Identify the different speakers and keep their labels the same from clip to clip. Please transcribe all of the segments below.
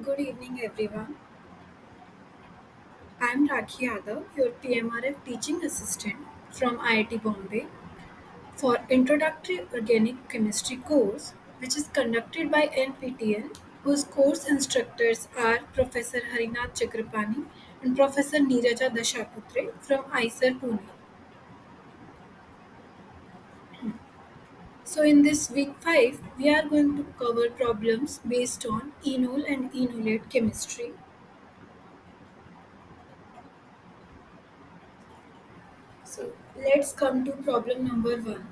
Speaker 1: Good evening, everyone. I'm Rakhi Yadav, your PMRF teaching assistant from IIT Bombay for Introductory Organic Chemistry course, which is conducted by NPTEL, whose course instructors are Professor Harinath Chakrapani and Professor Neeraja Dashaputre from ISER Pune. So, in this week 5, we are going to cover problems based on enol and enolate chemistry. So, let's come to problem number 1.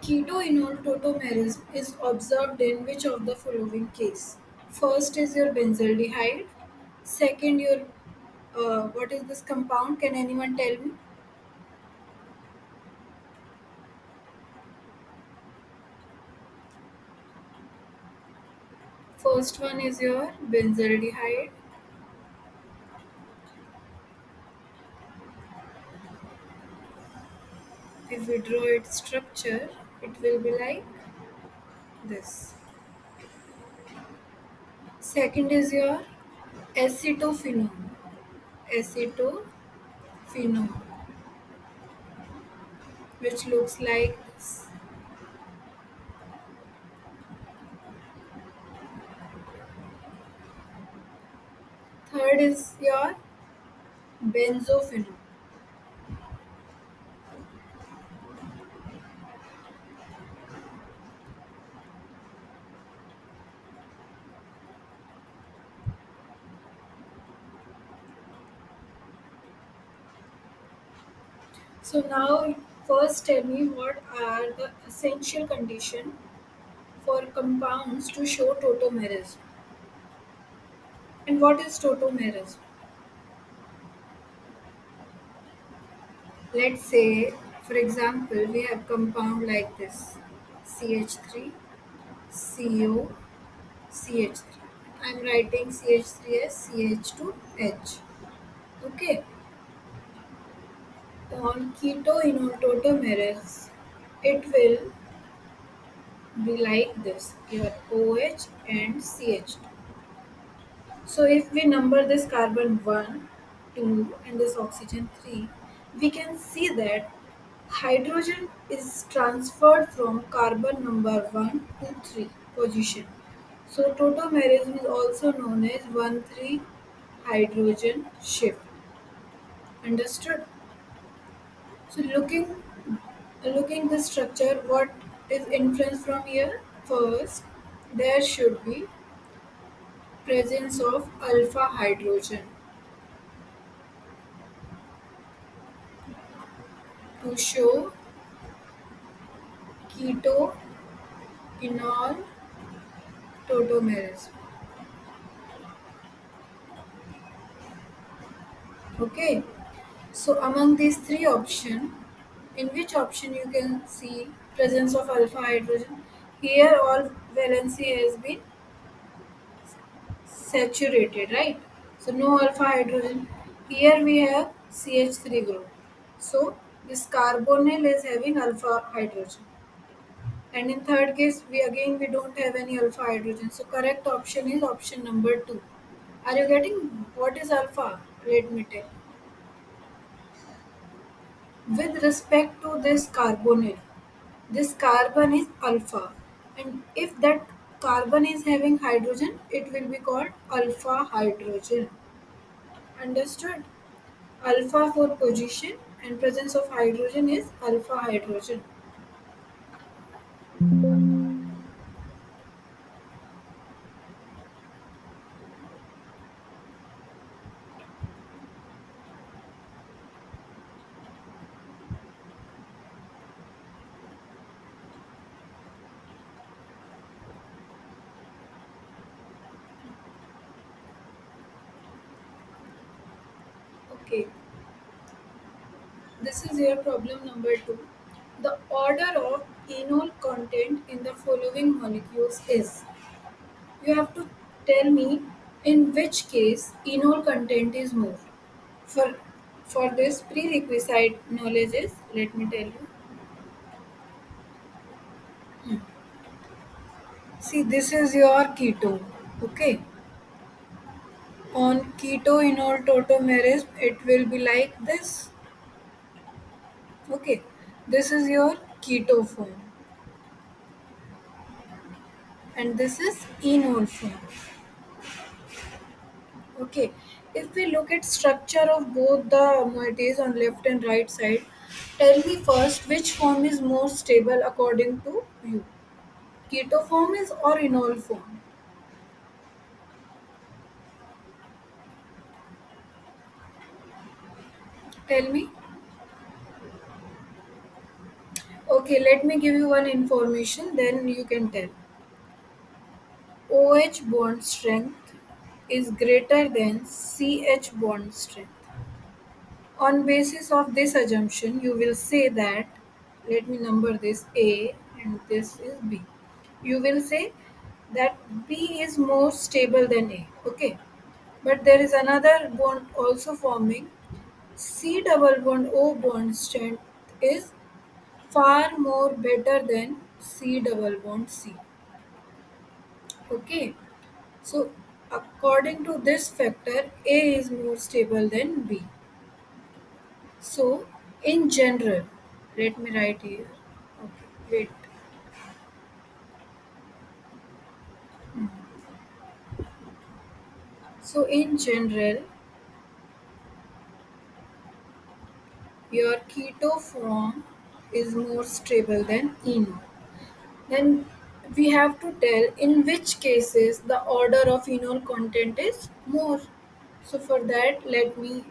Speaker 1: Ketoenol tautomerism is observed in which of the following case? First is your benzaldehyde. Second, your what is this compound? Can anyone tell me? First one is your benzaldehyde. If we draw its structure, it will be like this. Second is your acetophenone. Acetophenone, which looks like this. Third is your benzophenone. So now, first tell me what are the essential conditions for compounds to show tautomerism. And what is tautomerism? Let's say, for example, we have compound like this: CH3, CO, CH3. I'm writing CH3 as CH2H. Okay. On ketoenol tautomeres, it will be like this: your OH and CH2. So if we number this carbon 1, 2 and this oxygen 3, we can see that hydrogen is transferred from carbon number 1 to 3 position. So tautomerism is also known as 1,3 hydrogen shift. Understood? So looking the structure, what is inference from here? First, there should be presence of alpha hydrogen to show ketoenol tautomerism. Okay, so among these three options, in which option you can see presence of alpha hydrogen? Here all valency has been saturated, right? So no alpha hydrogen. Here we have CH3 group. So this carbonyl is having alpha hydrogen. And in third case, we don't have any alpha hydrogen. So correct option is option number 2. Are you getting what is alpha? Let me tell. With respect to this carbonyl, this carbon is alpha, and if that carbon is having hydrogen, it will be called alpha hydrogen. Understood? Alpha for position and presence of hydrogen is alpha hydrogen. Okay, this is your problem number 2. The order of enol content in the following molecules is. You have to tell me in which case enol content is more. For for this prerequisite knowledge is, let me tell you. See, this is your ketone. Okay. On ketoenol tautomerase, it will be like this. Okay, this is your keto form, and this is enol form. Okay, if we look at structure of both the moieties on left and right side, tell me first which form is more stable according to you. Keto form is or enol form? Tell me. Okay, let me give you one information, then you can tell. OH bond strength is greater than CH bond strength. On basis of this assumption, you will say that, let me number this A and this is B. You will say that B is more stable than A. Okay. But there is another bond also forming. C double bond O bond strength is far more better than C double bond C. Okay. So according to this factor, A is more stable than B. So, in general, let me write here. Okay, wait. So, in general, your keto form is more stable than eno. Then we have to tell in which cases the order of enol content is more. So, for that, let me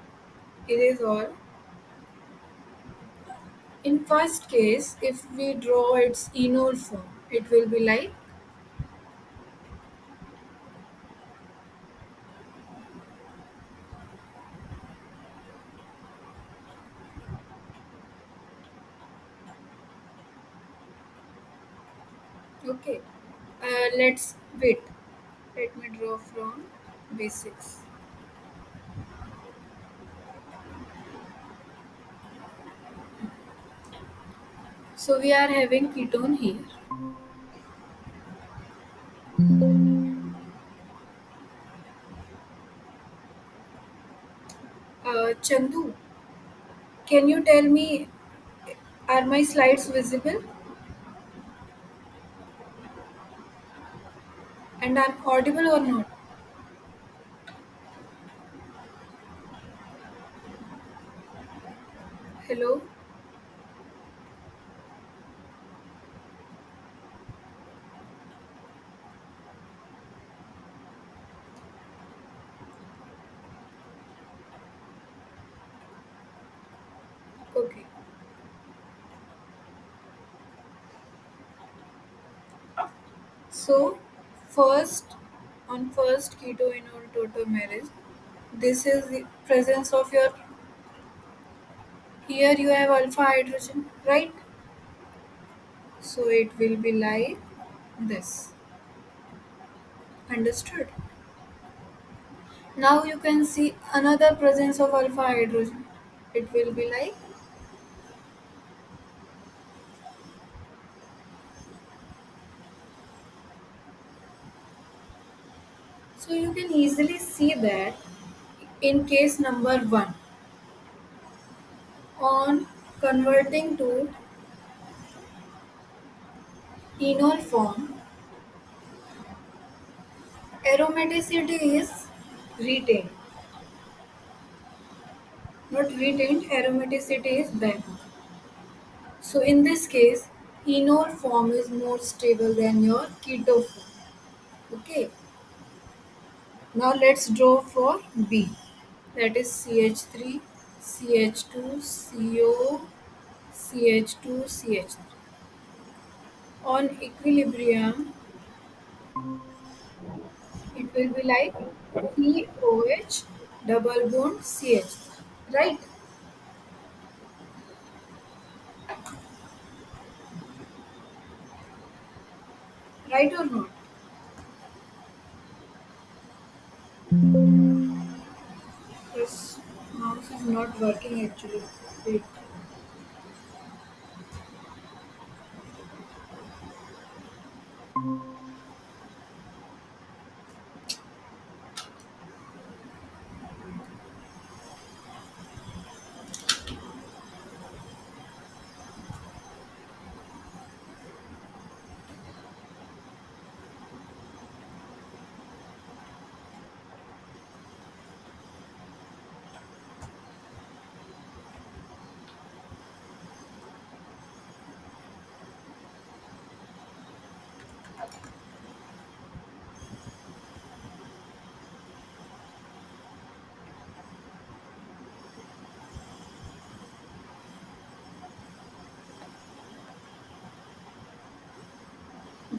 Speaker 1: erase all. In first case, if we draw its enol form, it will be like, okay. Let's wait. Let me draw from basics. So we are having ketone here. Chandu, can you tell me, are my slides visible and I'm audible or not? Hello? Okay. So first, on first ketoenol tautomerase, this is the presence of your, here you have alpha hydrogen, right? So it will be like this. Understood? Now you can see another presence of alpha hydrogen. It will be like, so you can easily see that in case number 1, on converting to enol form, aromaticity is retained. Not retained, aromaticity is back. So in this case, enol form is more stable than your keto form. Okay. Now let's draw for B. That is CH3, CH2, CO, CH2, CH3. On equilibrium, it will be like COH double bond CH. Right? Right or not? This mouse is not working actually. Wait.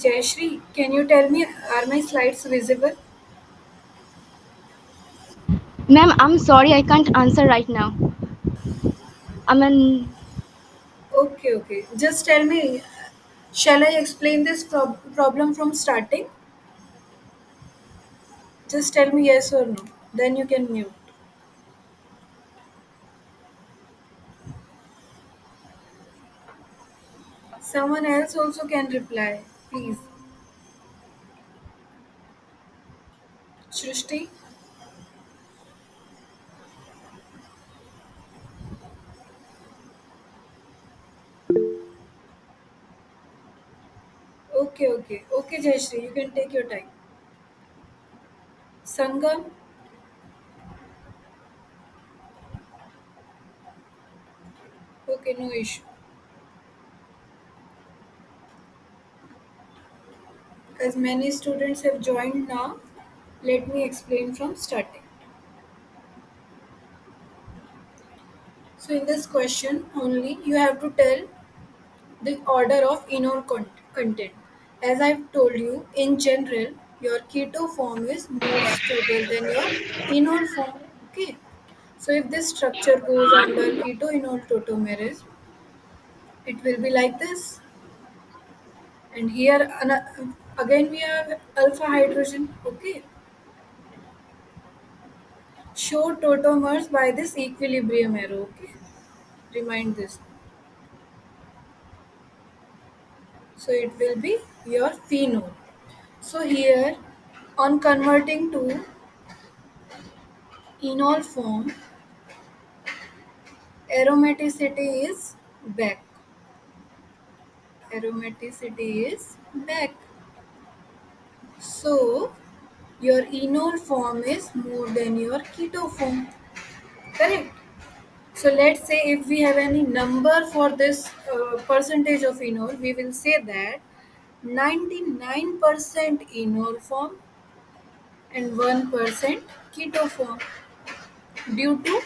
Speaker 1: Jayashri, can you tell me, are my slides visible?
Speaker 2: Ma'am, I'm sorry, I can't answer right now. I mean,
Speaker 1: Okay, okay. Just tell me, shall I explain this problem from starting? Just tell me yes or no. Then you can mute. Someone else also can reply. Please. Shrishti? Okay, okay. Okay, Jayashri, you can take your time. Sangam? Okay, no issue. As many students have joined now, let me explain from starting. So, in this question only, you have to tell the order of content. As I've told you, in general, your keto form is more stable than your enol form. Okay. So if this structure goes under keto enol tautomerase, it will be like this. And here again we have alpha hydrogen. Okay. Show tautomers by this equilibrium arrow. Okay. Remind this. So it will be your phenol. So here on converting to enol form, aromaticity is back. Aromaticity is back. So your enol form is more than your keto form. Correct. So let's say if we have any number for this percentage of enol, we will say that 99% enol form and 1% keto form due to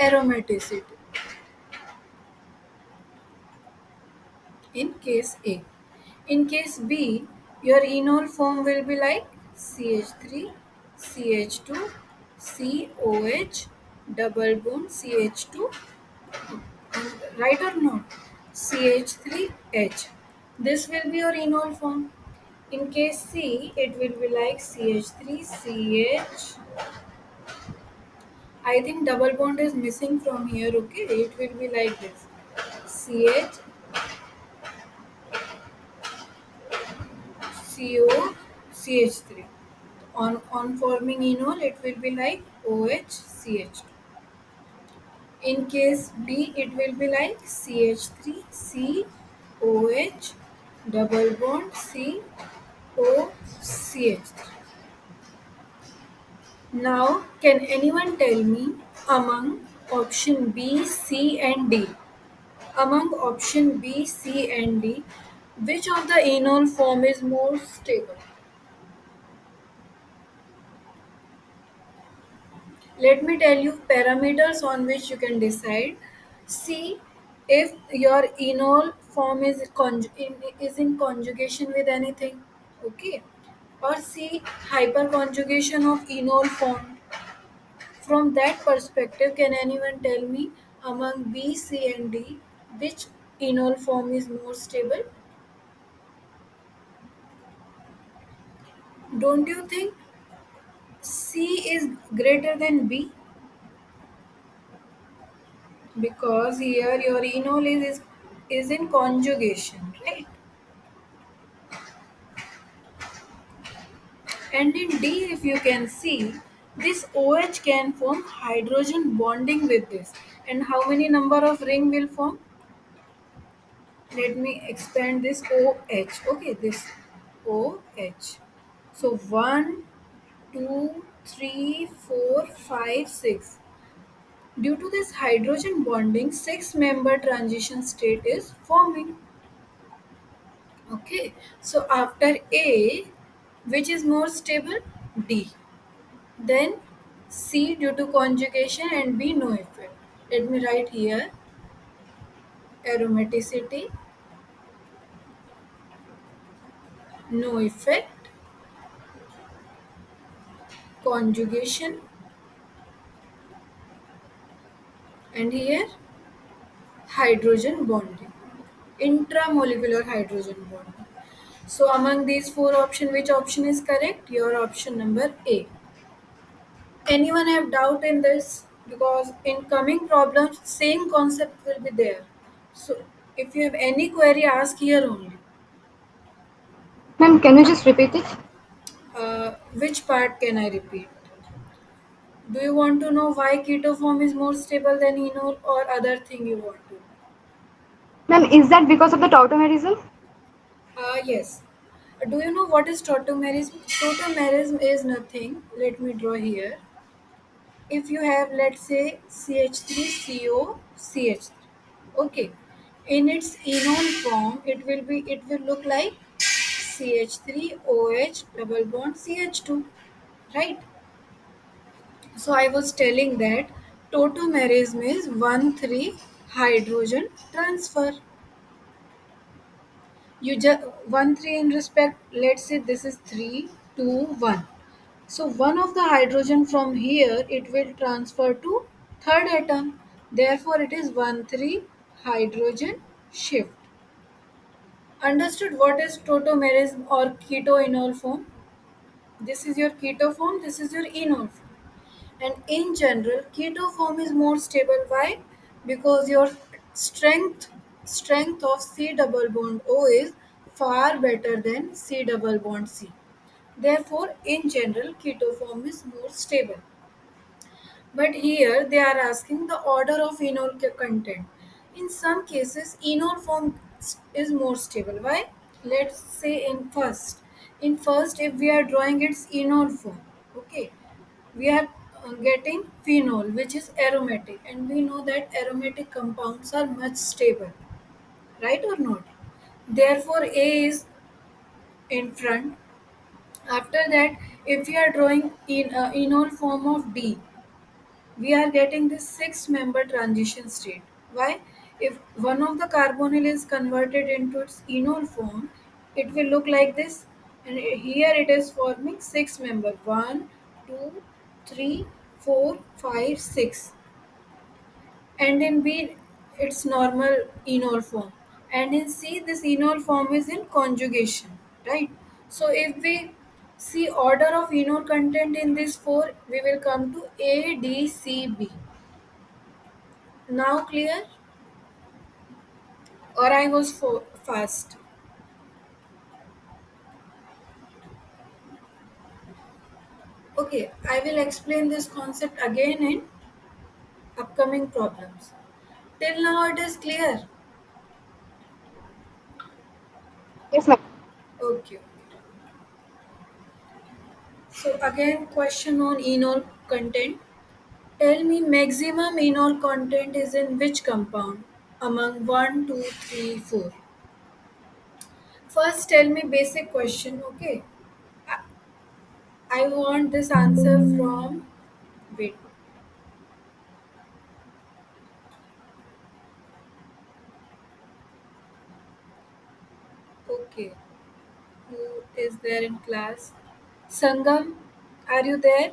Speaker 1: aromaticity in case A. In case B, your enol form will be like CH3, CH2, COH, double bond CH2, and right or not? CH3H. This will be your enol form. In case C, it will be like CH3CH. I think double bond is missing from here, okay? It will be like this. CH, CO, CH3. On forming enol, it will be like OHCH2. In case B, it will be like CH3, COH, double bond COCH3. Now, can anyone tell me among option B, C, and D? Among option B, C, and D, which of the enol form is more stable? Let me tell you parameters on which you can decide. See if your enol form is in conjugation with anything. Okay. Or see hyperconjugation of enol form. From that perspective, can anyone tell me among B, C, and D which enol form is more stable? Don't you think C is greater than B? Because here your enol is in conjugation, right? And in D, if you can see, this OH can form hydrogen bonding with this. And how many number of ring will form? Let me expand this OH. Okay, this OH. So 1, 2, 3, 4, 5, 6. Due to this hydrogen bonding, six-member transition state is forming. Okay, so after A, which is more stable? D. Then C due to conjugation and B no effect. Let me write here aromaticity No effect, conjugation, and here hydrogen bonding, intramolecular hydrogen bonding. So among these four options, which option is correct? Your option number A. Anyone have doubt in this? Because in coming problems, same concept will be there. So if you have any query, ask here only.
Speaker 2: Ma'am, can you just repeat it?
Speaker 1: Which part can I repeat? Do you want to know why keto form is more stable than enol or other thing you want to know?
Speaker 2: Ma'am, is that because of the tautomerism?
Speaker 1: Yes. Do you know what is tautomerism? Tautomerism is nothing. Let me draw here. If you have, let's say, CH3CO CH3, okay, in its enol form, it will look like CH3OH double bond CH2, right? So I was telling that tautomerism is 1,3 hydrogen transfer. You just 1,3 in respect. Let's say this is 3, 2, 1. So one of the hydrogen from here it will transfer to third atom. Therefore, it is 1,3 hydrogen shift. Understood what is tautomerism or ketoenol form? This is your keto form. This is your enol form. And in general, keto form is more stable. Why? Because your strength strength of C double bond O is far better than C double bond C. Therefore, in general, keto form is more stable. But here they are asking the order of enol content. In some cases, enol form is more stable. Why? Let's say in first, if we are drawing its enol form, okay, we are getting phenol, which is aromatic, and we know that aromatic compounds are much stable, right or not? Therefore, A is in front. After that, if we are drawing in enol form of D, we are getting this six member transition state. Why? If one of the carbonyl is converted into its enol form, it will look like this, and here it is forming six member 1, 2, 3, 4, 5, 6, and in B it's normal enol form, and in C this enol form is in conjugation, right? So if we see order of enol content in these four, we will come to A, D, C, B. Now clear? Or I was fast? Okay, I will explain this concept again in upcoming problems. Till now it is clear.
Speaker 2: Yes, ma'am.
Speaker 1: Okay. So again question on enol content. Tell me maximum enol content is in which compound among one, 2, 3, 4. First tell me basic question, okay? I I want this answer from, wait, okay. Who is there in class? Sangam, are you there?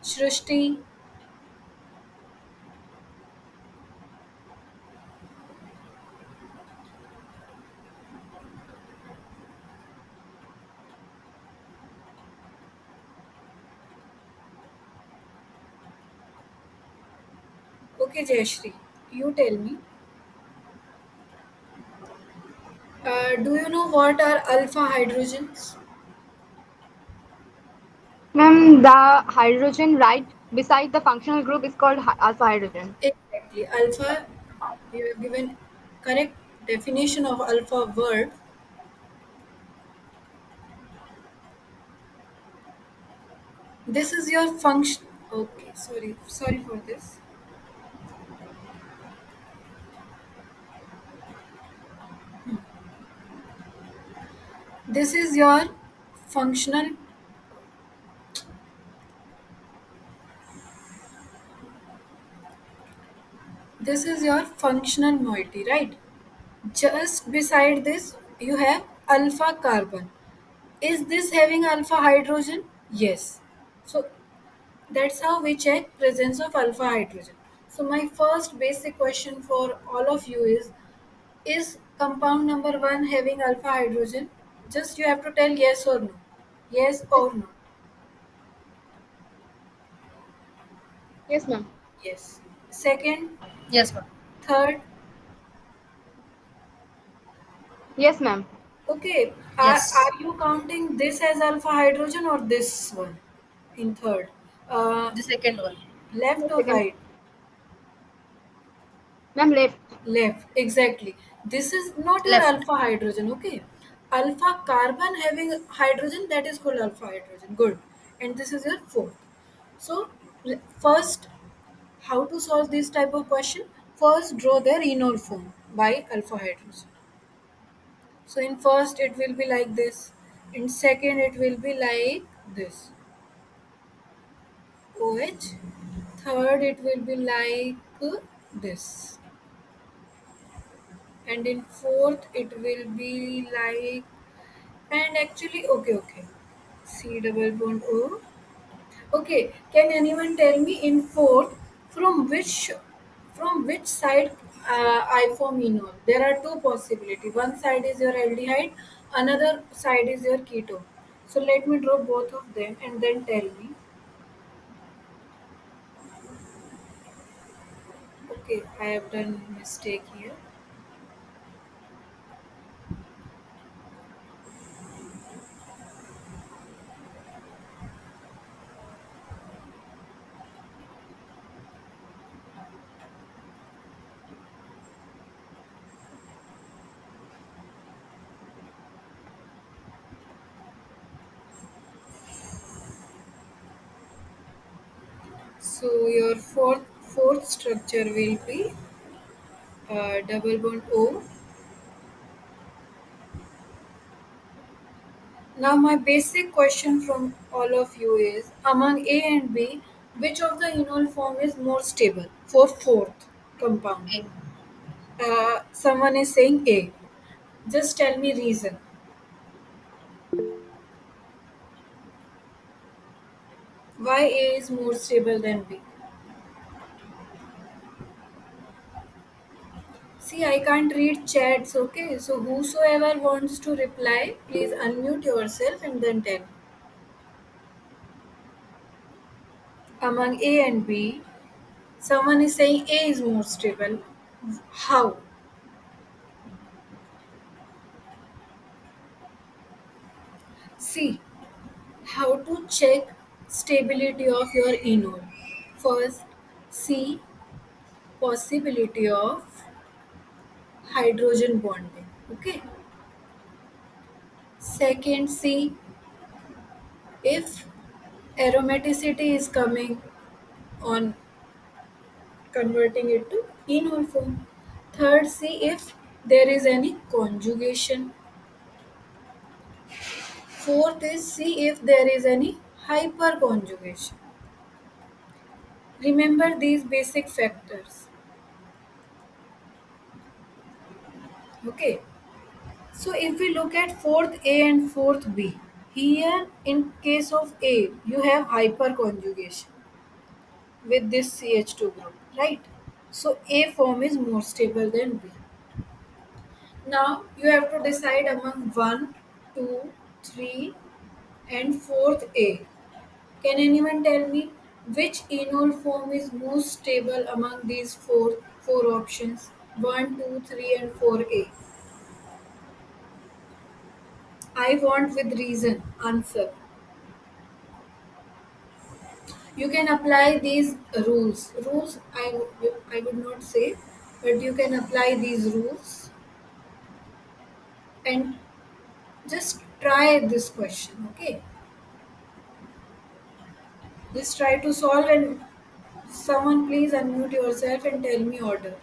Speaker 1: Shrishti, okay, Jayashri, you tell me. Do you know what are alpha hydrogens?
Speaker 2: Ma'am, the hydrogen right beside the functional group is called alpha hydrogen.
Speaker 1: Exactly. Alpha, you have given correct definition of alpha word. This is your function. Okay, sorry for this. This is your functional. this is your functional moiety, right? Just beside this, you have alpha carbon. Is this having alpha hydrogen? Yes. So that's how we check presence of alpha hydrogen. So my first basic question for all of you is compound number 1 having alpha hydrogen? Just you have to tell yes or no. Yes or no.
Speaker 2: Yes, ma'am.
Speaker 1: Yes. Second,
Speaker 3: Yes, ma'am.
Speaker 1: third.
Speaker 2: Yes, ma'am.
Speaker 1: Okay. Are
Speaker 3: Yes.
Speaker 1: you counting this as alpha hydrogen or this one in third? Uh,
Speaker 3: The second one.
Speaker 1: left
Speaker 2: The
Speaker 1: or
Speaker 2: second.
Speaker 1: right?
Speaker 2: Ma'am, left.
Speaker 1: Left, exactly. This is not your
Speaker 3: Left.
Speaker 1: alpha hydrogen, okay? Alpha carbon having hydrogen, that is called alpha hydrogen. Good. And this is your fourth. So, first, how to solve this type of question? First, draw their enol form by alpha hydrogen. So, in first, it will be like this. In second, it will be like this. OH. Third, it will be like this. And in fourth, it will be like. And actually, okay. C double bond O. Okay, can anyone tell me in fourth from which side I form enol? There are two possibilities. One side is your aldehyde, another side is your ketone. So let me draw both of them and then tell me. Okay, I have done mistake here. So your fourth structure will be double bond O. Now, my basic question from all of you is among A and B, which of the enol form is more stable for fourth compound?
Speaker 3: A.
Speaker 1: Someone is saying A. Just tell me reason. Why A is more stable than B? See, I can't read chats, okay? So, whosoever wants to reply, please unmute yourself and then tell. Among A and B, someone is saying A is more stable. How? See, how to check stability of your enol. First, see possibility of hydrogen bonding. Okay. Second, see if aromaticity is coming on converting it to enol form. Third, see if there is any conjugation. Fourth is see if there is any hyperconjugation. Remember these basic factors. Okay. So if we look at fourth A and fourth B, here in case of A, you have hyperconjugation with this CH2 group, right? So A form is more stable than B. Now you have to decide among 1, 2, 3 and fourth A. Can anyone tell me which enol form is most stable among these four options? 1, 2, 3 and 4A. I want with reason answer. You can apply these rules I would not say, but you can apply these rules and just try this question, okay? Just try to solve and someone please unmute yourself and tell me order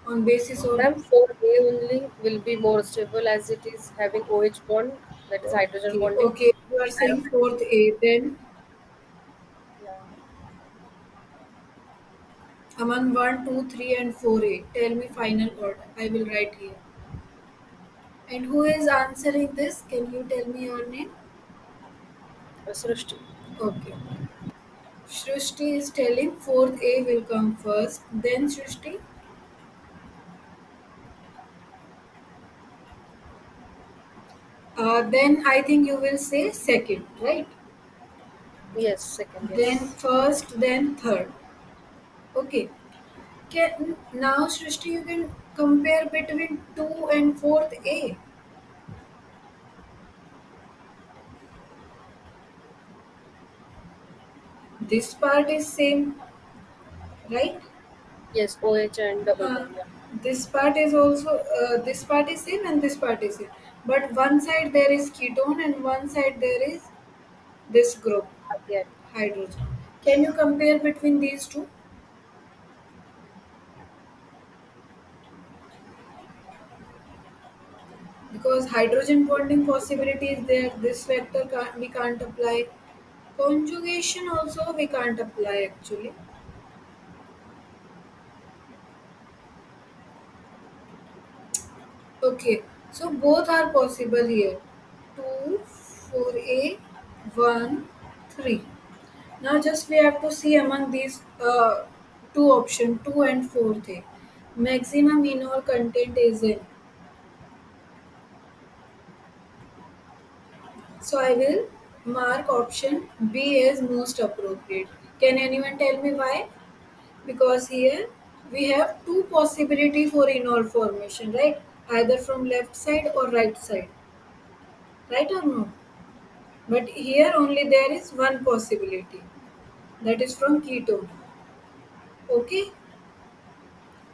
Speaker 1: on basis of.
Speaker 3: Ma'am, 4A only will be more stable as it is having OH bond, that is hydrogen bonding.
Speaker 1: Okay, you are saying
Speaker 3: Aromatic.
Speaker 1: fourth A, then
Speaker 3: Yeah.
Speaker 1: among 1, 2, 3, and 4A. Tell me final order. I will write here. And who is answering this? Can you tell me your name?
Speaker 3: Srushti.
Speaker 1: Okay. Shrushti is telling fourth A will come first. Then Shrushti. Then I think you will say second, right?
Speaker 3: Yes, second,
Speaker 1: Then
Speaker 3: yes.
Speaker 1: first, then third. Okay. Now Shrushti, you can compare between 2 and fourth A. This part is same, right?
Speaker 3: Yes, OH and double
Speaker 1: Uh,
Speaker 3: bond, yeah.
Speaker 1: this part is also this part is same and this part is same. But one side there is ketone and one side there is this group
Speaker 3: Yeah.
Speaker 1: hydrogen. Can you compare between these two? Because hydrogen bonding possibility is there. This vector we can't apply. Conjugation also we can't apply actually. Okay, so both are possible here. 2, 4A, 1, 3. Now just we have to see among these two options, 2 and 4A. Maximum enol content is in. So I will mark option B as most appropriate. Can anyone tell me why? Because here we have two possibility for enol formation, right? Either from left side or right side, right or no? But here only there is one possibility, that is from ketone. Okay,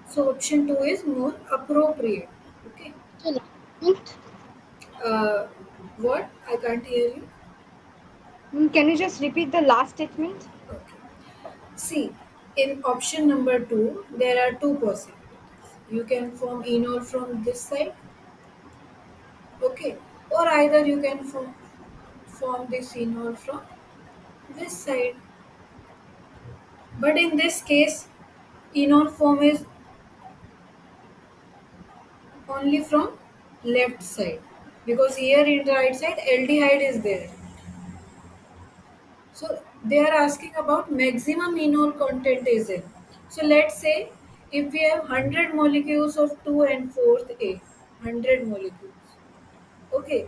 Speaker 1: so option 2 is more appropriate. Okay,
Speaker 2: So last statement.
Speaker 1: uh, what? I can't hear you.
Speaker 2: Can you just repeat the last statement?
Speaker 1: Okay, see, in option number 2, there are two possibilities. You can form enol from this side, okay, or either you can form this enol from this side. But in this case, enol form is only from left side, because here in the right side aldehyde is there. So they are asking about maximum enol content is in. So let's say if we have 100 molecules of 2 and 4th A, 100 molecules, okay,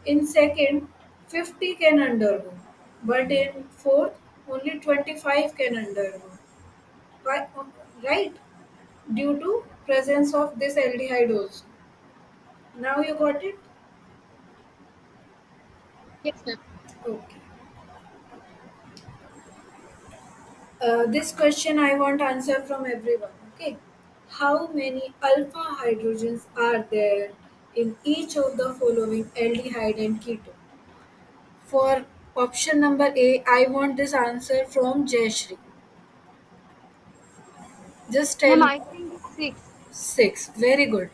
Speaker 1: in second 50 can undergo, but in fourth only 25 can undergo. Why? Right, due to presence of this aldehyde also. Now you got it.
Speaker 2: Yes, ma'am.
Speaker 1: Okay. This question I want answer from everyone. Okay. How many alpha hydrogens are there in each of the following aldehyde and ketone? For option number A, I want this answer from Jayashree. Just
Speaker 2: Ma'am,
Speaker 1: tell
Speaker 2: I think six.
Speaker 1: 6. Very good.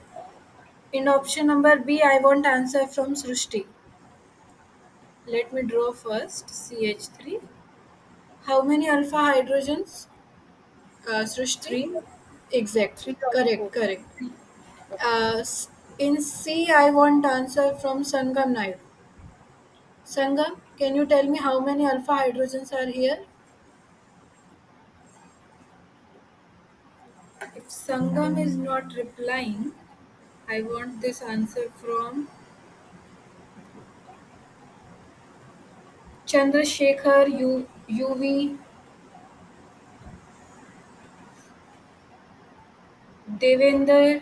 Speaker 1: In option number B, I want answer from Srushti. Let me draw first CH3. How many alpha hydrogens? Srushti?
Speaker 3: Three,
Speaker 1: Exactly.
Speaker 3: three or
Speaker 1: Correct,
Speaker 3: four?
Speaker 1: correct.
Speaker 3: Three. Okay.
Speaker 1: In C, I want answer from Sangam Naidu. Sangam, can you tell me how many alpha hydrogens are here? If Sangam is not replying, I want this answer from Chandrasekhar, UV, Devender.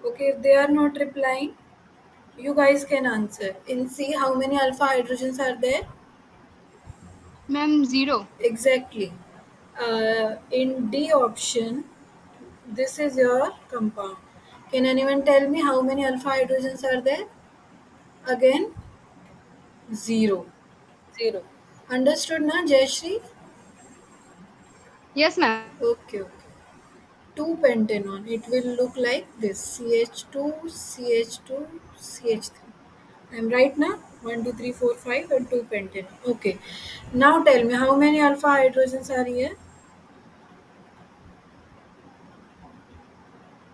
Speaker 1: Okay, if they are not replying, you guys can answer. In C, how many alpha hydrogens are there?
Speaker 2: Ma'am, zero.
Speaker 1: Exactly. In D option, this is your compound. Can anyone tell me how many alpha hydrogens are there? Again, 0.
Speaker 3: Zero.
Speaker 1: Understood na, Jayashree?
Speaker 2: Yes, ma'am.
Speaker 1: Okay, okay. two pentanone, it will look like this: CH2, CH2, CH3. I'm right now? 1, 2, 3, 4, 5, and 2 pentanone. Okay. Now tell me how many alpha hydrogens are here?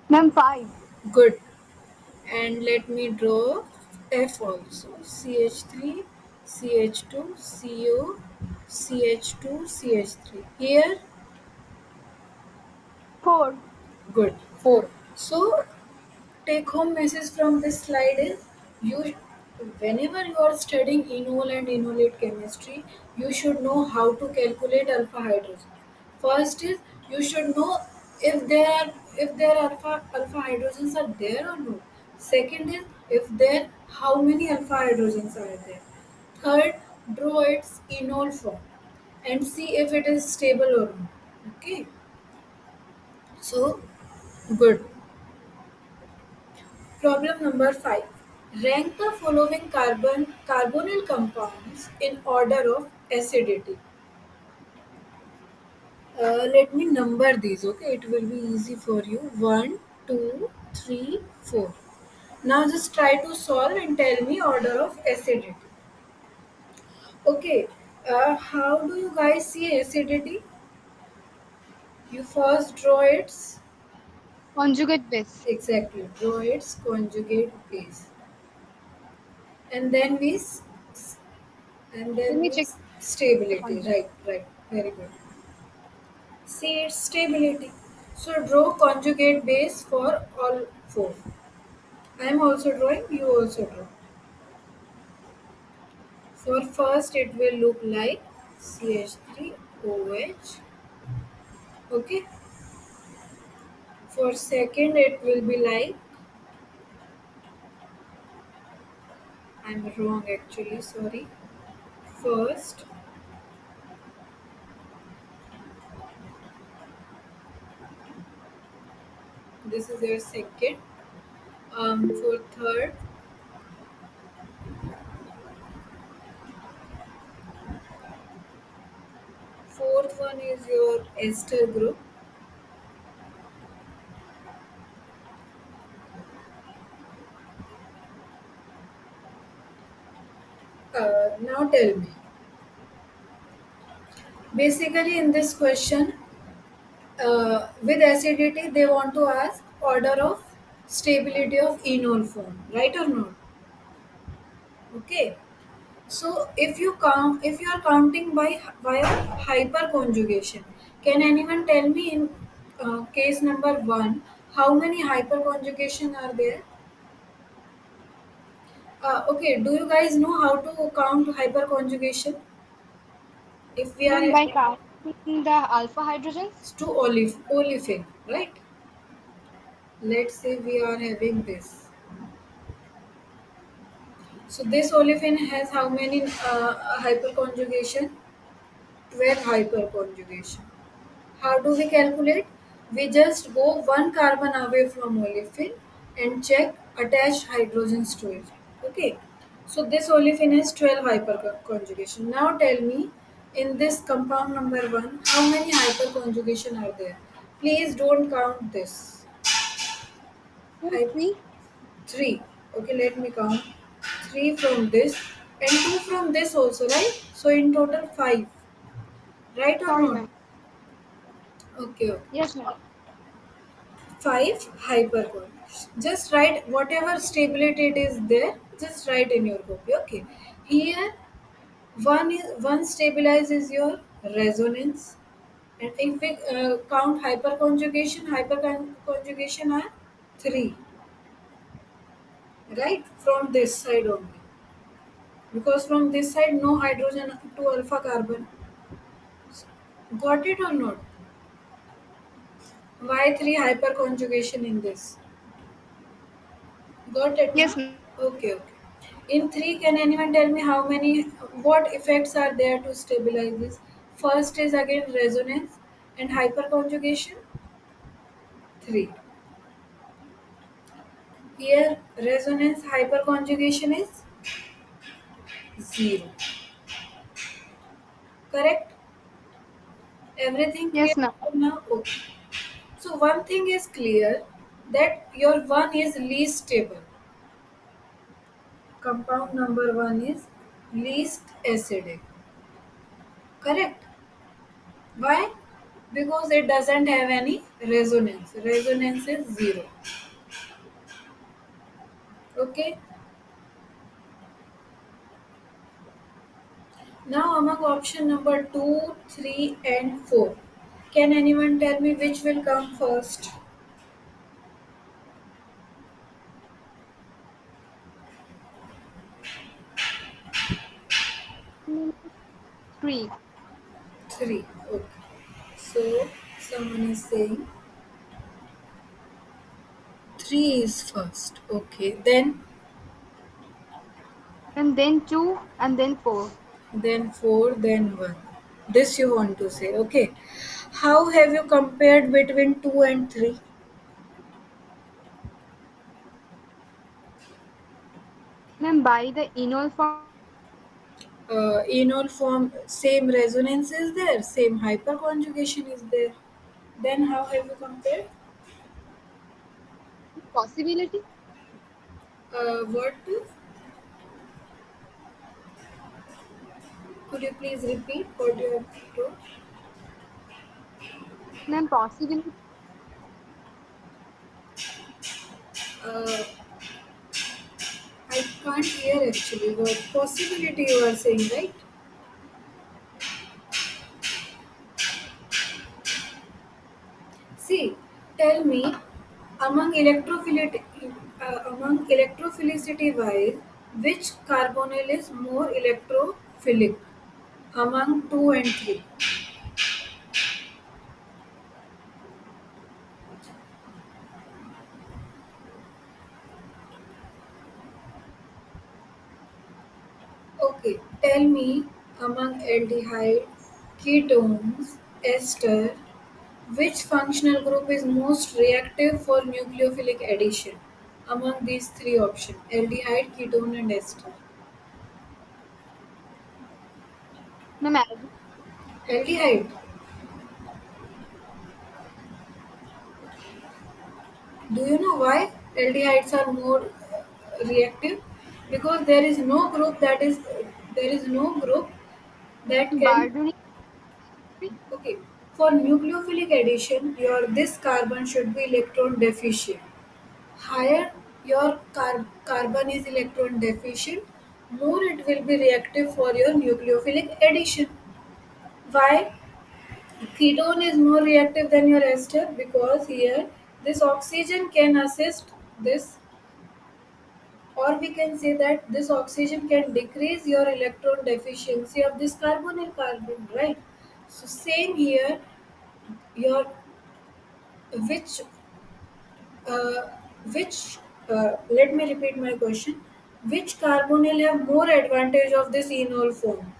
Speaker 2: Ma'am, 5.
Speaker 1: Good. And let me draw F also: CH3, CH2, CO, CH2, CH3. Here,
Speaker 2: 4.
Speaker 1: good.
Speaker 3: 4.
Speaker 1: So, take home message from this slide is, you whenever you are studying enol and enolate chemistry, you should know how to calculate alpha hydrogen. First is, you should know if there are, if there alpha hydrogens are there or no. Second is, if there, how many alpha hydrogens are there. Third, draw its enol form and see if it is stable or not. Okay, so good. Problem number 5. Rank the following carbonyl compounds in order of acidity. Let me number these, okay? It will be easy for you. One, 2, 3, 4. Now just try to solve and tell me order of acidity. Okay, how do you guys see acidity? You first draw its,
Speaker 2: Conjugate base.
Speaker 1: exactly, draw its conjugate base. And then and
Speaker 2: Let
Speaker 1: then
Speaker 2: me check
Speaker 1: means
Speaker 2: the
Speaker 1: stability.
Speaker 2: conjugate.
Speaker 1: Right, right, very good. See its stability. So draw conjugate base for all four. I am also drawing, you also draw. For first it will look like CH3OH. Okay. For second it will be like, I'm wrong actually, sorry. First, this is your second. For third, fourth one is your ester group. Now tell me. Basically, in this question, with acidity, they want to ask order of stability of enol form, right or not? Okay. So, if you are counting by via hyperconjugation, can anyone tell me in case number one how many hyperconjugation are there? Okay. Do you guys know how to count hyperconjugation? If we are
Speaker 2: Ma'am, by casting the alpha hydrogens.
Speaker 1: to olefin, right? Let's say we are having this. So this olefin has how many hyperconjugation? 12 hyperconjugation. How do we calculate? We just go one carbon away from olefin and check attached hydrogens to it. Okay. So this olefin has 12 hyperconjugation. Now tell me, in this compound number 1, how many hyperconjugation are there? Please don't count this.
Speaker 2: Ma'am,
Speaker 1: Hy-
Speaker 2: 3.
Speaker 1: 3. Okay, let me count. 3 from this and 2 from this also, right? So in total 5. Right or
Speaker 2: Sorry,
Speaker 1: not?
Speaker 2: ma'am.
Speaker 1: Okay, okay.
Speaker 2: Yes, ma'am.
Speaker 1: 5 hypercones. Just write whatever stability it is there, just write in your copy. Okay. Here, one stabilize is your resonance. And if we count hyperconjugation are 3. Right? From this side only. Because from this side, no hydrogen to alpha carbon. Got it or not? Why 3 hyperconjugation in this? Got it
Speaker 2: Yes,
Speaker 1: now?
Speaker 2: ma'am.
Speaker 1: Okay, okay. In 3, can anyone tell me how many, what effects are there to stabilize this? First is again resonance and hyperconjugation. 3. Here, resonance hyperconjugation is 0. Correct? Everything clear
Speaker 2: Yes, ma'am.
Speaker 1: now? Okay. So one thing is clear, that your 1 is least stable. Compound number 1 is least acidic. Correct? Why? Because it doesn't have any resonance. Resonance is 0. Okay? Now among option number 2, 3 and 4. Can anyone tell me which will come first?
Speaker 2: Hmm, 3.
Speaker 1: 3. Okay. So someone is saying 3 is first. Okay.
Speaker 2: Then 2 and then 4.
Speaker 1: Then 4, then 1. This you want to say. Okay. How have you compared between 2 and 3?
Speaker 2: Ma'am, by the enol form,
Speaker 1: Enol form, same resonance is there, same hyperconjugation is there. Then how have you compared?
Speaker 2: possibility.
Speaker 1: What? Could you please repeat what you have told?
Speaker 2: Ma'am, possibility.
Speaker 1: Uh, I can't hear actually. What possibility you are saying, right? See, tell me, among electrophilicity wise, which carbonyl is more electrophilic among 2 and 3? Okay, tell me, among aldehyde, ketones, ester, which functional group is most reactive for nucleophilic addition among these three options: aldehyde, ketone, and ester?
Speaker 2: Ma'am,
Speaker 1: Aldehyde. Do you know why aldehydes are more reactive? Because there is no group that can.
Speaker 2: Bardoni.
Speaker 1: Okay, for nucleophilic addition, your this carbon should be electron deficient. Higher your carbon is electron deficient, more it will be reactive for your nucleophilic addition. Why? Ketone is more reactive than your ester because here this oxygen can assist this, or we can say that this oxygen can decrease your electron deficiency of this carbonyl carbon, right? So same here, your which uh, which let me repeat my question. Which carbonyl have more advantage of this enol form?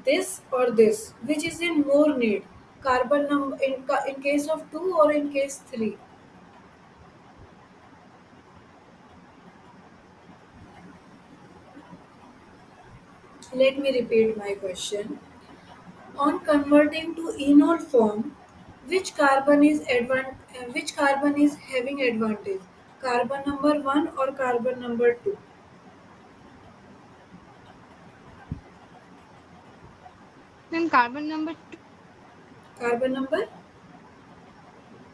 Speaker 1: This or this? Which is in more need? Carbon number in case of 2 or in case 3? Let me repeat my question. On converting to enol form, which carbon is having advantage? Carbon number 1 or carbon number 2?
Speaker 2: Ma'am, carbon number
Speaker 1: Carbon number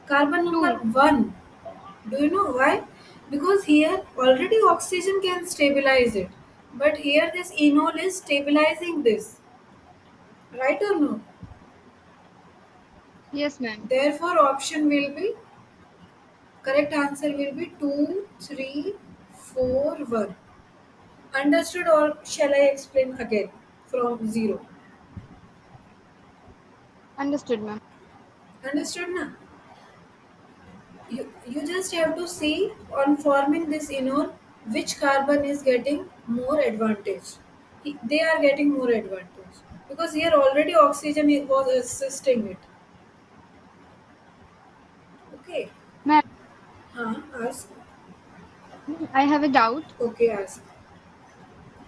Speaker 1: Carbon number
Speaker 2: 2.
Speaker 1: 1. Do you know why? Because here already oxygen can stabilize it. But here this enol is stabilizing this. Right or no?
Speaker 2: Yes, ma'am.
Speaker 1: Therefore option will be, correct answer will be 2, 3, 4, 1. Understood, or shall I explain again from 0?
Speaker 2: Understood, ma'am.
Speaker 1: Understood na? You just have to see on forming this enol which carbon is getting more advantage. They are getting more advantage because here already oxygen was assisting it. Okay.
Speaker 2: Ma'am,
Speaker 1: Ask.
Speaker 2: I have a doubt.
Speaker 1: Okay, ask.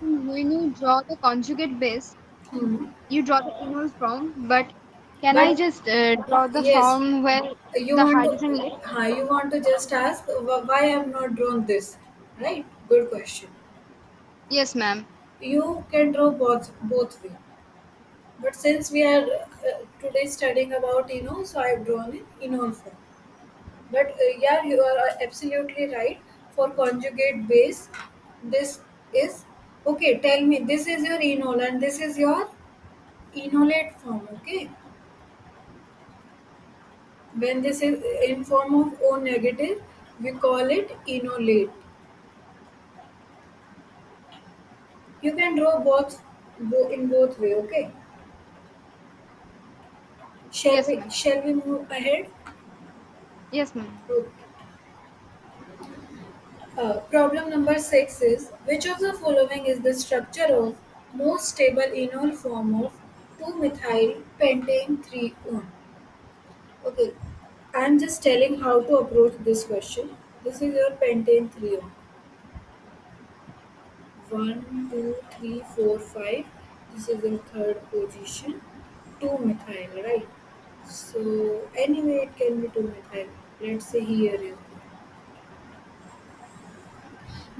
Speaker 2: When you draw the conjugate base,
Speaker 1: Hmm.
Speaker 2: you draw the enol form, but Can I
Speaker 1: But
Speaker 2: just draw the
Speaker 1: yes,
Speaker 2: form where
Speaker 1: you
Speaker 2: the
Speaker 1: want to,
Speaker 2: hydrogen lake?
Speaker 1: you want to just ask why I have not drawn this, right? Good question.
Speaker 2: Yes, ma'am.
Speaker 1: You can draw both way, but since we are today studying about so I have drawn it in all form. But yeah, you are absolutely right. For conjugate base, this is okay. Tell me, this is your enol and this is your enolate form. Okay, when this is in form of O negative, we call it enolate. You can draw in both way. Okay, shall
Speaker 2: Yes,
Speaker 1: we
Speaker 2: ma'am.
Speaker 1: shall we move ahead?
Speaker 2: Yes, ma'am.
Speaker 1: Okay. Problem number 6 is, which of the following is the structure of most stable enol form of 2-methyl pentane 3-one? Okay, I'm just telling how to approach this question. This is your pentane 3-one. 1, 2, 3, 4, 5. This is in third position. 2-methyl, right? So, anyway, it can be 2-methyl. Let's say here is.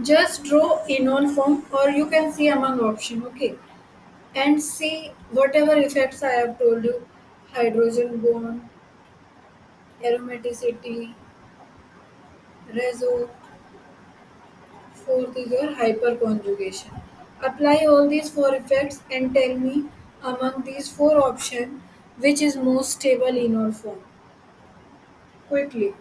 Speaker 1: Just draw enol form or you can see among option. Okay, and see whatever effects I have told you, hydrogen bond, aromaticity, reso, fourth is your hyperconjugation. Apply all these four effects and tell me among these four options which is most stable in all form. Quickly.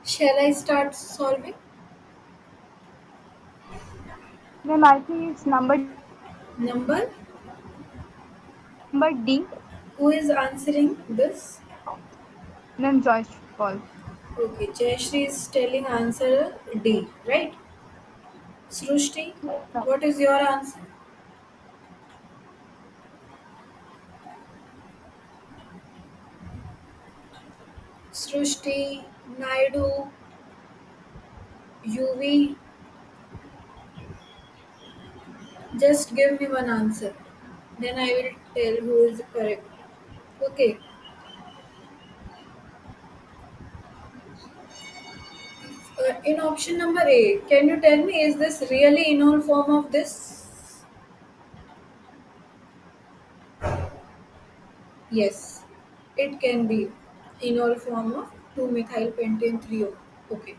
Speaker 1: Shall I start solving?
Speaker 2: Ma'am, I think it's
Speaker 1: Number?
Speaker 2: number D.
Speaker 1: Who is answering this?
Speaker 2: Ma'am, Joyce Paul.
Speaker 1: Okay, Jayashri is telling answer D, right? Srushti,
Speaker 2: Yes, ma'am.
Speaker 1: what is your answer? Srushti, Naidu, UV, just give me one answer. Then I will tell who is correct. Okay. In option number A, can you tell me is this really enol form of this? Yes, it can be enol form of 2-methyl pentane 3-O. Okay.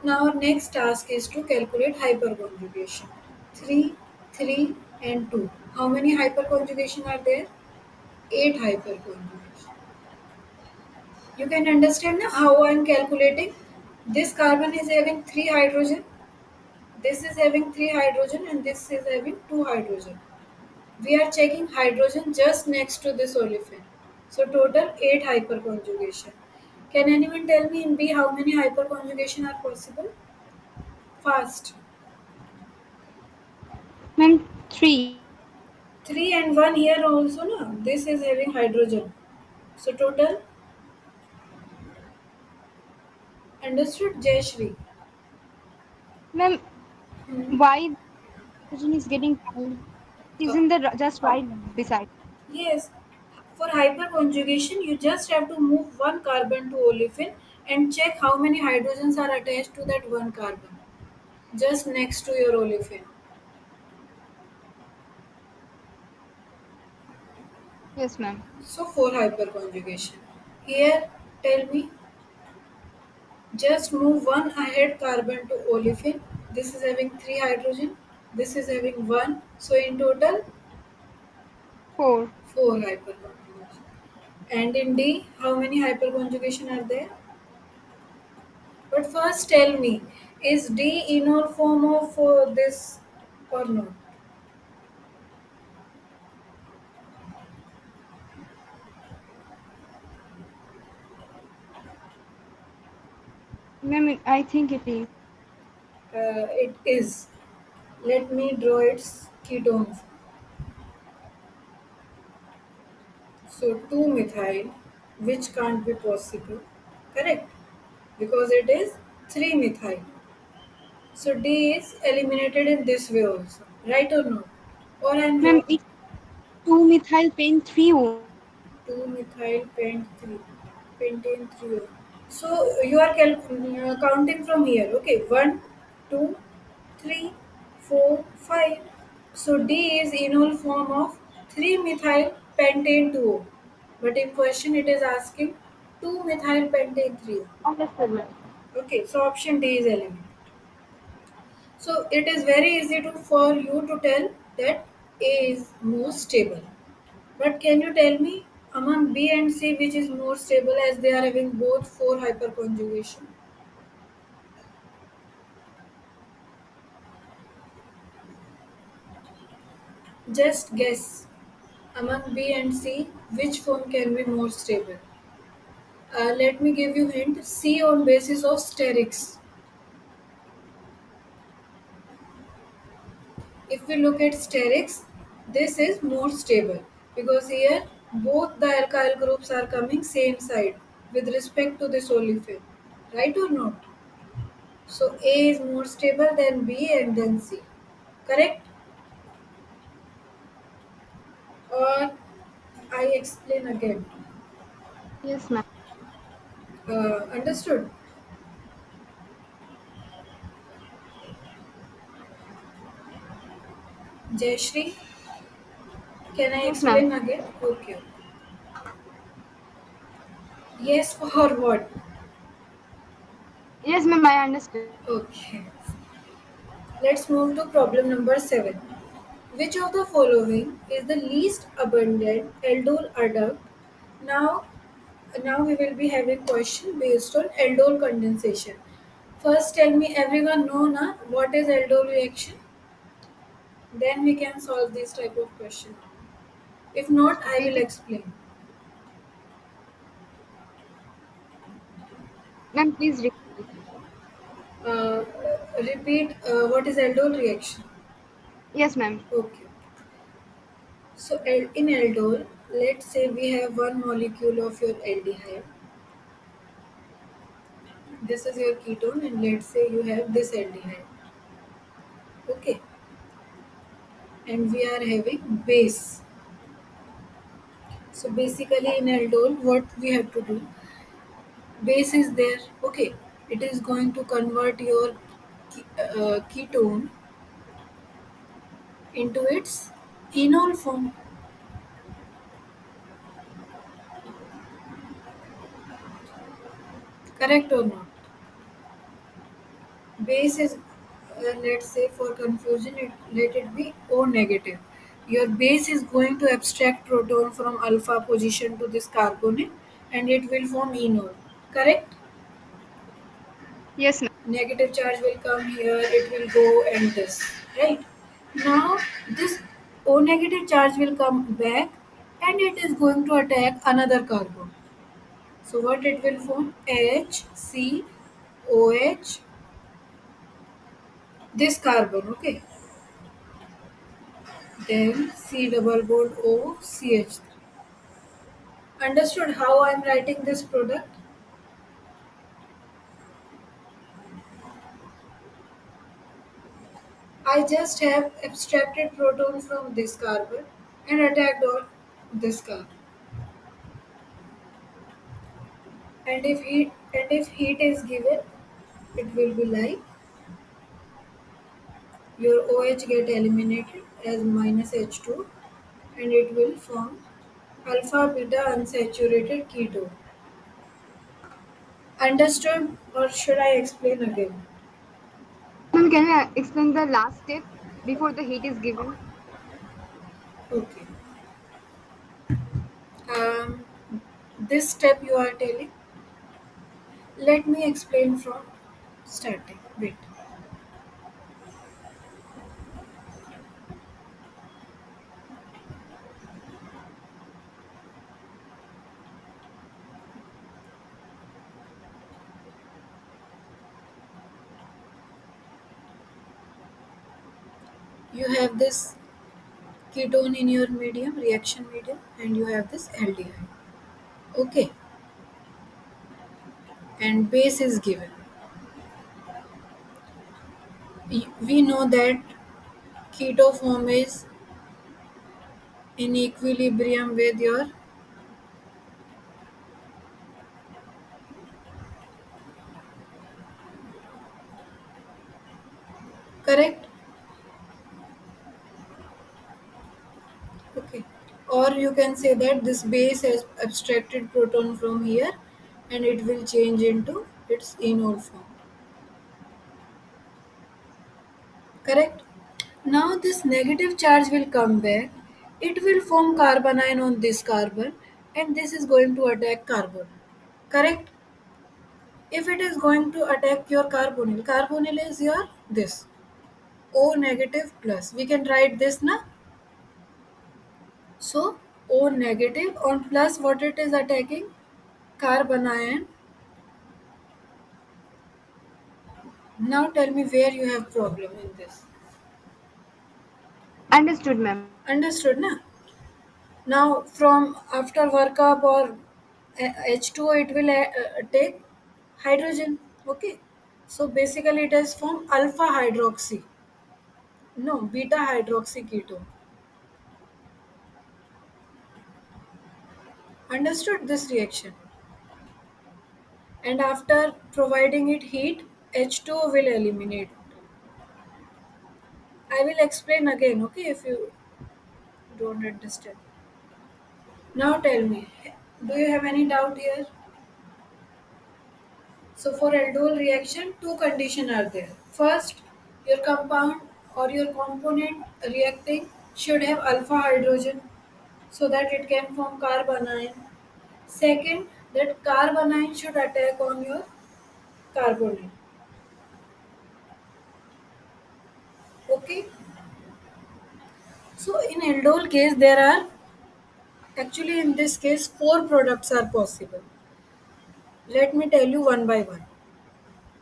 Speaker 1: Now our next task is to calculate hyperconjugation. 3, 3 and 2. How many hyperconjugation are there? 8 hyperconjugation. You can understand now how I am calculating. This carbon is having 3 hydrogen, this is having 3 hydrogen and this is having 2 hydrogen. We are checking hydrogen just next to this olefin. So total 8 hyperconjugation. Can anyone tell me in B how many hyperconjugation are possible? Fast.
Speaker 2: Ma'am, 3.
Speaker 1: 3 and 1 here also no. This is having hydrogen. So total, understood Jayashri?
Speaker 2: Ma'am,
Speaker 1: Hmm.
Speaker 2: why hydrogen is getting cold? He's
Speaker 1: Uh,
Speaker 2: in the just right beside.
Speaker 1: yes. For hyperconjugation, you just have to move one carbon to olefin and check how many hydrogens are attached to that one carbon just next to your olefin.
Speaker 2: Yes, ma'am.
Speaker 1: So for hyperconjugation. Here, tell me, just move one ahead carbon to olefin. This is having 3 hydrogen. This is having 1. So in total,
Speaker 2: 4.
Speaker 1: 4 hyperconjugation. And in D, how many hyperconjugation are there? But first tell me, is D enol form of this? or not?
Speaker 2: Ma'am, I think it is.
Speaker 1: It is. Let me draw its ketones. So 2-methyl, which can't be possible, correct? Because it is 3-methyl. So D is eliminated in this way also, right or no? Or I'm
Speaker 2: Ma'am,
Speaker 1: wrong?
Speaker 2: it's 2-methyl pen 3 only.
Speaker 1: 2-methyl pent 3, pentane 3. So you are counting from here. Okay, one, 2, 3, 4, 5. So D is enol form of 3-methyl pentane 2O. But in question it is asking 2-methyl pentane 3O.
Speaker 2: Understood, ma'am.
Speaker 1: Okay, so option D is eliminated. So it is very easy to for you to tell that A is more stable. But can you tell me among B and C which is more stable as they are having both 4 hyperconjugation? Just guess among B and C which form can be more stable. Let me give you hint. C on basis of sterics. If we look at sterics, this is more stable because here both the alkyl groups are coming same side with respect to this olefin. Right or not? So A is more stable than B and then C. Correct? Or I explain again.
Speaker 2: Yes, ma'am.
Speaker 1: Understood? Jayashri, can I
Speaker 2: Yes, ma'am.
Speaker 1: explain again? Okay. Yes, for what?
Speaker 2: Yes, ma'am, I understood.
Speaker 1: Okay. Let's move to problem number 7. Which of the following is the least abundant aldol adduct? Now, now we will be having question based on aldol condensation. First, tell me everyone know na what is aldol reaction? Then we can solve this type of question. If not, I will
Speaker 2: Repeat.
Speaker 1: explain.
Speaker 2: Ma'am, please repeat.
Speaker 1: Uh, Repeat what is aldol reaction.
Speaker 2: Yes, ma'am.
Speaker 1: Okay. So in aldol, let's say we have one molecule of your aldehyde. This is your ketone, and let's say you have this aldehyde. Okay, and we are having base. So basically, in aldol, what we have to do? Base is there. Okay, it is going to convert your ketone into its enol form. Correct or not? Base is, let's say for confusion, let it be O negative. Your base is going to abstract proton from alpha position to this carbonate and it will form enol. Correct?
Speaker 2: Yes, ma'am.
Speaker 1: Negative charge will come here, it will go and this. Right? Now, this O negative charge will come back and it is going to attack another carbon. So, what it will form? H, C, OH, this carbon. Okay. Then C double bond O CH. Understood how I am writing this product? I just have abstracted proton from this carbon and attacked on this carbon. And if heat is given, it will be like your OH get eliminated as minus H2 and it will form alpha beta unsaturated ketone. Understood or should I explain again?
Speaker 2: Ma'am, can you explain the last step before the heat is given?
Speaker 1: Okay. Um, this step you are telling. Let me explain from starting. Wait. You have this ketone in your medium, reaction medium, and you have this aldehyde. Okay, and base is given. We know that ketoform is in equilibrium with your correct. Okay, or you can say that this base has abstracted proton from here and it will change into its enol form. Correct. Now this negative charge will come back. It will form carbanion on this carbon and this is going to attack carbon. Correct? If it is going to attack your carbonyl, carbonyl is your this O negative plus. We can write this na. So O negative on plus what it is attacking? Carbanion. Now tell me where you have problem in this.
Speaker 2: Understood, ma'am.
Speaker 1: Understood na? Now from after workup or H2O it will take hydrogen. Okay. So basically it is from alpha hydroxy. No, beta hydroxy ketone. Understood this reaction? And after providing it heat, H2O will eliminate. I will explain again, okay, if you don't understand. Now tell me, do you have any doubt here? So for aldol reaction, two conditions are there. First, your compound or your component reacting should have alpha hydrogen so that it can form carbanion. Second, that carbanion should attack on your carbonyl. Okay. So in aldol case, there are actually in this case four products are possible. Let me tell you one by one.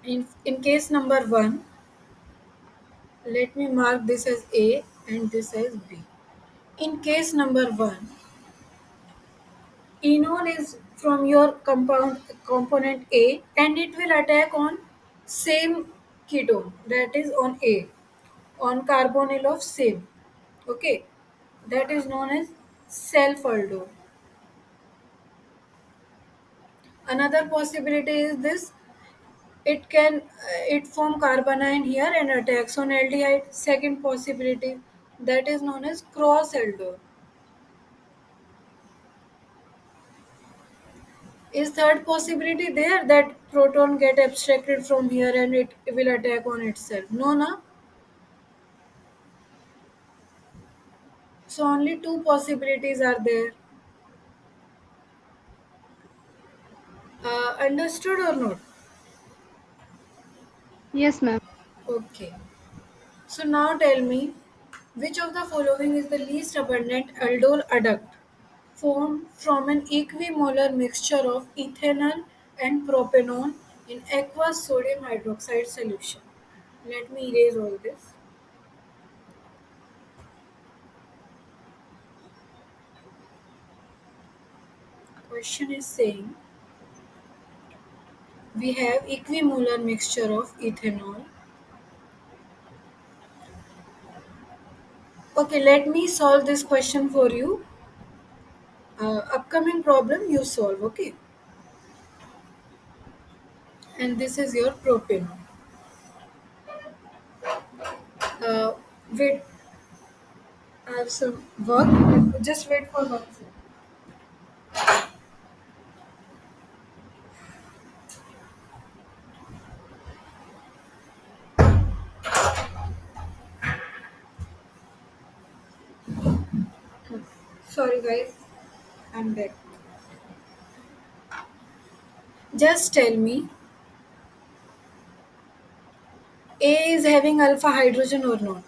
Speaker 1: In case number one, let me mark this as A and this as B. In case number one, enol is from your compound component A and it will attack on same ketone that is on A on carbonyl of same. Okay, that is known as self aldol. Another possibility is this: it form carbanion here and attacks on aldehyde. Second possibility that is known as cross aldol. Is third possibility there that proton get abstracted from here and it will attack on itself? No, na. So only two possibilities are there. Understood or not?
Speaker 2: Yes, ma'am.
Speaker 1: Okay. So now tell me, which of the following is the least abundant aldol adduct formed from an equimolar mixture of ethanol and propanol in aqueous sodium hydroxide solution? Let me erase all this. Question is saying we have equimolar mixture of ethanol. Okay, let me solve this question for you. Upcoming problem you solve, okay? And this is your propanol. Uh, wait, I have some work. Just wait for 1 second. Sorry, guys. I'm back. Just tell me, A is having alpha hydrogen or not?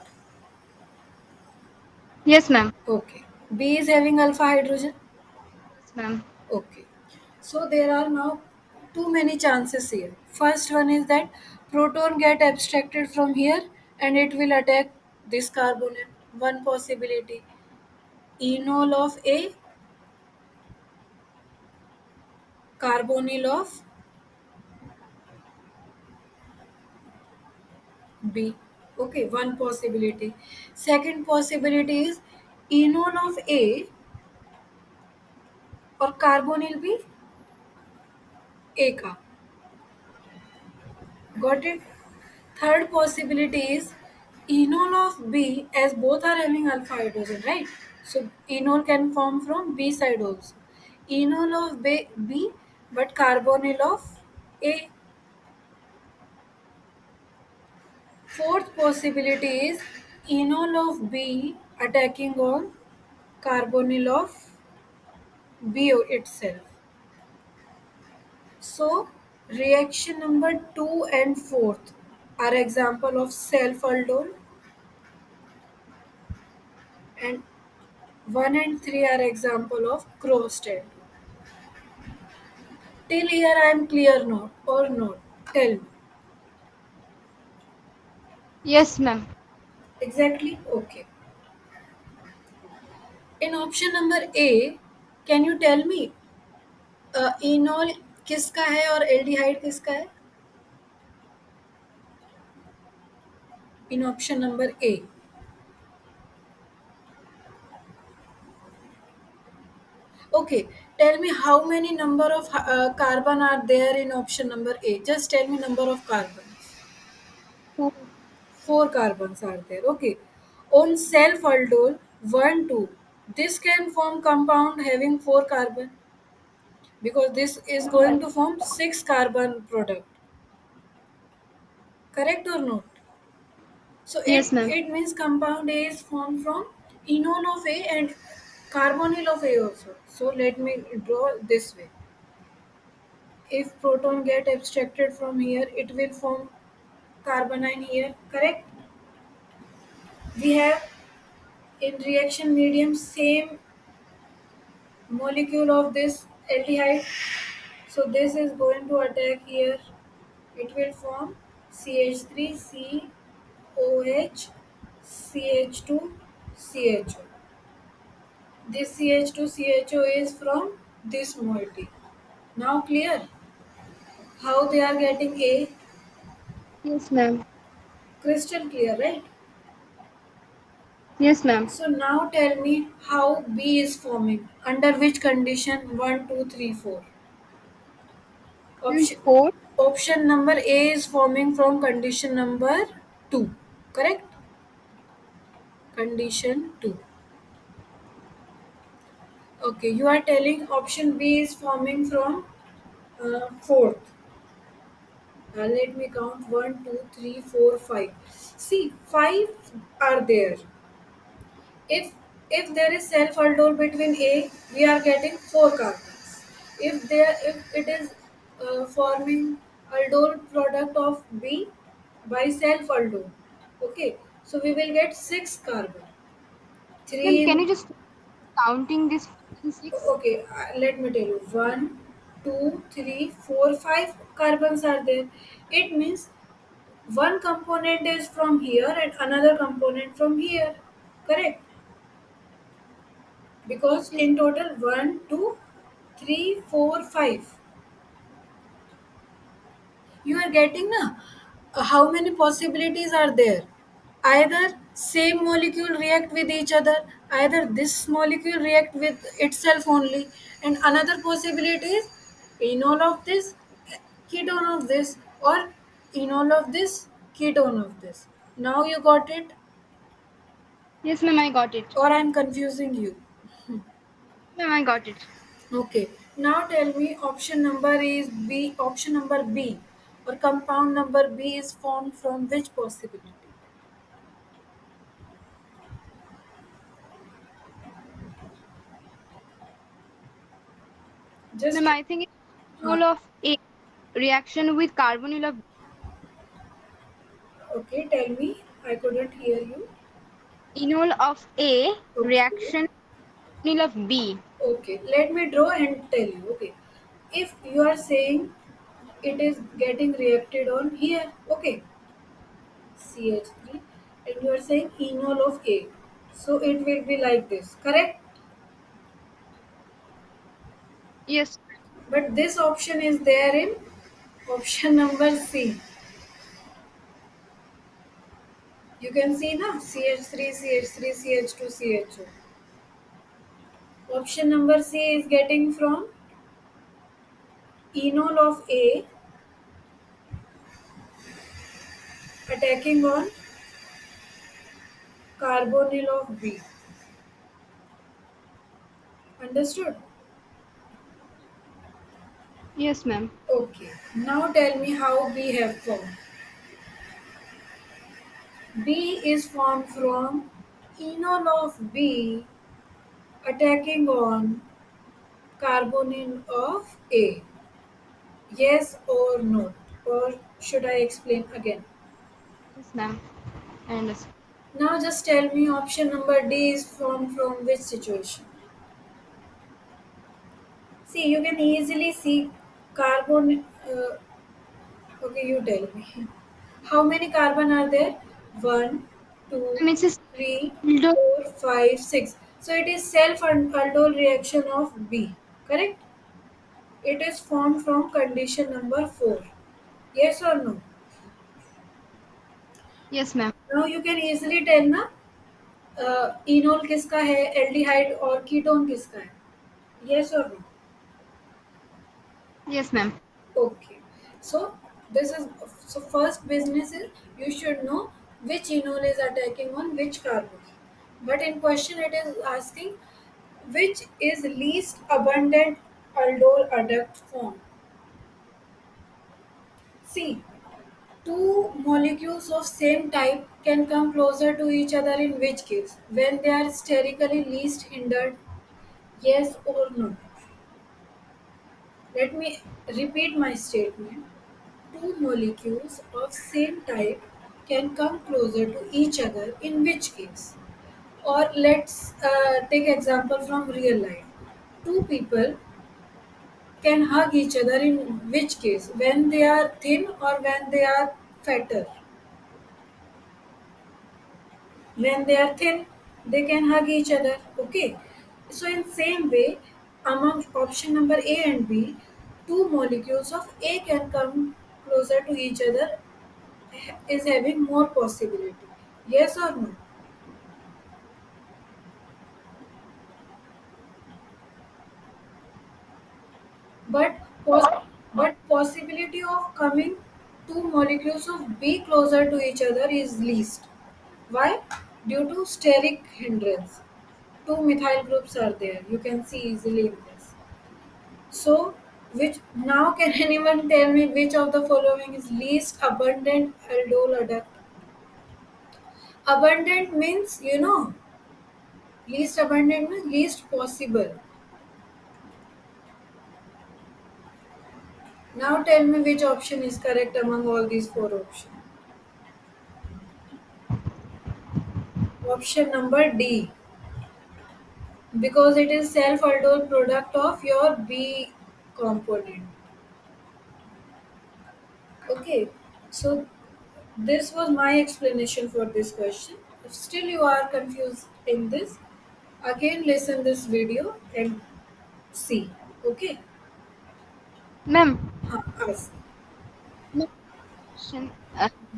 Speaker 2: Yes, ma'am.
Speaker 1: Okay. B is having alpha hydrogen?
Speaker 2: Yes, ma'am.
Speaker 1: Okay. So there are now too many chances here. First one is that proton get abstracted from here and it will attack this carbonyl. One possibility. Enol of A, carbonyl of B. Okay, one possibility. Second possibility is enol of A और carbonyl भी A का. Got it? Third possibility is enol of B, as both are having alpha hydrogen, right? So enol can form from B side also. Enol of B but carbonyl of A. Fourth possibility is enol of B attacking on carbonyl of B itself. So reaction number 2 and 4th are example of self aldol, and 1 and 3 are example of crossed end. Till here I am clear not or not? Tell me.
Speaker 2: Yes, ma'am.
Speaker 1: Exactly? Okay. In option number A, can you tell me enol किसका है और aldehyde किसका है? In option number A. Okay, tell me how many number of carbon are there in option number A. Just tell me number of carbons.
Speaker 2: Four.
Speaker 1: Four carbons are there. Okay. On self aldol, 1, 2. This can form compound having 4 carbon because this is going to form 6 carbon product. Correct or not? So
Speaker 2: Yes, ma'am.
Speaker 1: it means compound A is formed from enol of A and carbonyl of A also. So let me draw this way. If proton get abstracted from here, it will form carbonyl here. Correct? We have in reaction medium same molecule of this aldehyde. So this is going to attack here. It will form CH3, COH, CH2, CHO. This CH2, CHO is from this moiety. Now clear how they are getting A?
Speaker 2: Yes, ma'am.
Speaker 1: Crystal clear, right?
Speaker 2: Yes, ma'am.
Speaker 1: So now tell me how B is forming. Under which condition? One, 2, 3, 4.
Speaker 2: And
Speaker 1: Option
Speaker 2: four.
Speaker 1: option number A is forming from condition number 2. Correct? Condition 2. Okay, you are telling option B is forming from fourth. Let me count one, 2, 3, 4, 5. See, 5 are there. If there is self aldol between A, we are getting 4 carbons. If it is forming aldol product of B by self aldol, okay, so we will get 6 carbon.
Speaker 2: Ma'am,
Speaker 1: 3
Speaker 2: can you
Speaker 1: in,
Speaker 2: just counting this 5 and 6?
Speaker 1: okay, let me tell you, one, 2, 3, 4, 5 carbons are there. It means one component is from here and another component from here. Correct? Because
Speaker 2: Yes.
Speaker 1: in total 1, 2, 3, 4, 5. You are getting na how many possibilities are there? Either same molecule react with each other, either this molecule react with itself only, and another possibility is enol of this, ketone of this, or enol of this, ketone of this. Now you got it,
Speaker 2: Yes, ma'am, I got it.
Speaker 1: or I'm confusing you?
Speaker 2: Ma'am, I got it.
Speaker 1: Okay. Now tell me option number is B. Option number B or compound number B is formed from which possibility?
Speaker 2: Ma'am,
Speaker 1: Just
Speaker 2: I think it's
Speaker 1: huh.
Speaker 2: enol of A reaction with carbonyl of
Speaker 1: Okay. Tell me. I couldn't hear you.
Speaker 2: enol of A
Speaker 1: Okay.
Speaker 2: reaction carbonyl of B.
Speaker 1: Okay. Let me draw and tell you. Okay. If you are saying it is getting reacted on here, okay, CH3, and you are saying enol of A. So it will be like this, correct?
Speaker 2: Yes.
Speaker 1: But this option is there in option number C. You can see na CH3, CH3, CH2, CHO. Option number C is getting from enol of A attacking on carbonyl of B. Understood?
Speaker 2: Yes, ma'am.
Speaker 1: Okay. Now tell me how B have formed. B is formed from enol of B attacking on carbonyl of A. Yes or no? Or should I explain again?
Speaker 2: Yes, ma'am. I understand.
Speaker 1: Now just tell me option number D is formed from which situation? See, you can easily see carbon. Okay, you tell me. How many carbon are there? One, two,
Speaker 2: Ma'am, it's a
Speaker 1: three,
Speaker 2: single.
Speaker 1: 4, 5, 6. So it is self-aldol reaction of B. Correct? It is formed from condition number 4. Yes or no?
Speaker 2: Yes, ma'am.
Speaker 1: Now you can easily tell ना enol किसका है aldehyde और ketone किसका है yes और no
Speaker 2: Yes, ma'am.
Speaker 1: okay so this is so first business is you should know which enol is attacking on which carbon but in question it is asking which is least abundant aldol adduct form see two molecules of same type can come closer to each other in which case when they are sterically least hindered yes or no. Let me repeat my statement. Two molecules of same type can come closer to each other in which case? Or let's take example from real life. Two people can hug each other in which case? When they are thin or when they are fatter? When they are thin, they can hug each other. Okay. So in same way, among option number A and B, two molecules of A can come closer to each other is having more possibility. Yes or no? But pos- but possibility of coming two molecules of B closer to each other is least. Why? Due to steric hindrance. Two methyl groups are there. You can see easily in this. So, which now can anyone tell me which of the following is least abundant aldol adduct? Abundant means least abundant means least possible. Now tell me which option is correct among all these four options. Option number D because it is self aldol product of your B component. Okay, so this was my explanation for this question. If still you are confused in this, again listen this video and see. Okay,
Speaker 2: Ma'am,
Speaker 1: ask.
Speaker 2: ma'am, question.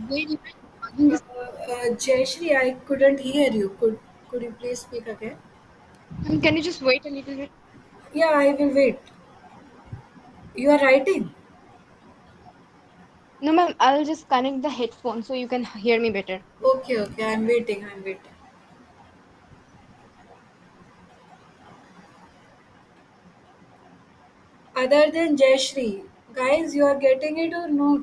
Speaker 2: Where you are charging this?
Speaker 1: Jayashri, I couldn't hear you. Could you please speak again?
Speaker 2: Ma'am, can you just wait a little bit?
Speaker 1: Yeah, I will wait. You are writing.
Speaker 2: No, ma'am. I'll just connect the headphone so you can hear me better.
Speaker 1: Okay, okay. I'm waiting. I'm waiting. Other than Jayashri, guys, you are getting it or not?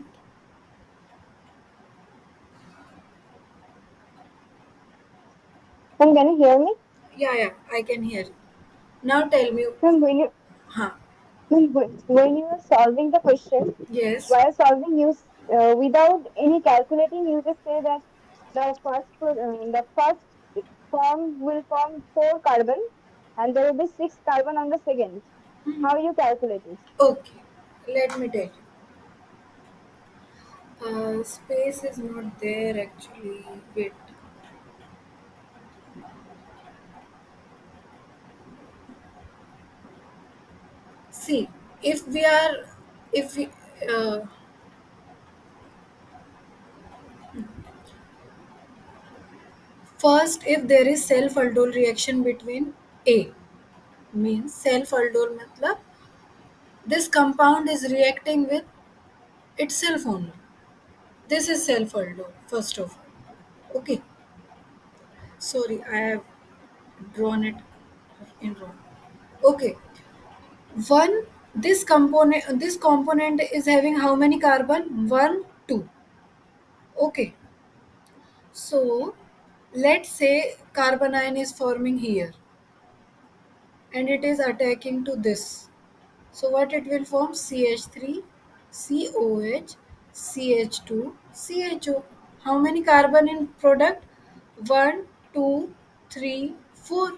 Speaker 2: Ma'am, can you hear me?
Speaker 1: Yeah, yeah. I can hear you. Now tell me.
Speaker 2: Ma'am,
Speaker 1: Huh?
Speaker 2: when you are solving the question,
Speaker 1: Yes.
Speaker 2: while solving, without any calculating, you just say that the first form will form 4 carbon, and there will be 6 carbon on the second. How you calculate it?
Speaker 1: Okay. Let me tell you. Space is not there actually. Wait. See, if we are, if we, uh, first, if there is self-aldol reaction between A, means self-aldol matlab this compound is reacting with itself only. This is self-aldol, first of all. Okay, sorry, I have drawn it in wrong. Okay, one, this component is having how many carbon? One, two. Okay, so let's say carbon ion is forming here and it is attacking to this. So what it will form? CH3, COH, CH2, CHO. How many carbon in product? One, two, three, four.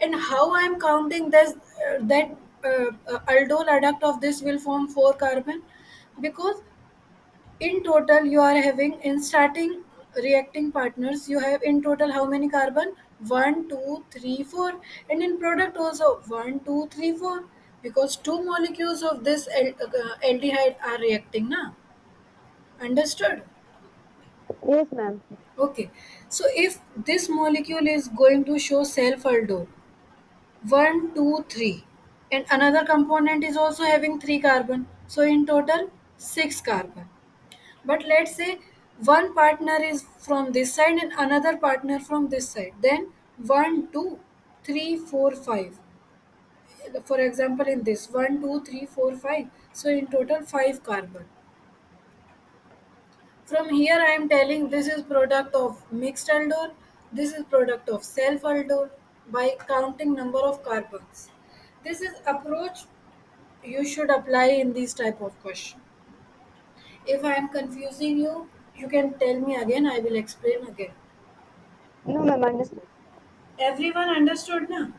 Speaker 1: And how I am counting this that aldol adduct of this will form four carbon? Because in total you are having in starting reacting partners you have in total how many carbon? One, two, three, four. And in product also one, two, three, four. Because two molecules of this aldehyde are reacting now. Understood?
Speaker 2: Yes, ma'am.
Speaker 1: Okay. So if this molecule is going to show self aldol, one, two, three, and another component is also having three carbon. So in total six carbon. But let's say one partner is from this side and another partner from this side. Then one, two, three, four, five. For example, in this one, two, three, four, five. So in total five carbon. From here I am telling this is product of mixed aldol. This is product of self aldol by counting number of carbons. This is approach you should apply in these type of question. If I am confusing you, you can tell me again. I will explain again.
Speaker 2: No, ma'am, understood.
Speaker 1: Everyone understood now?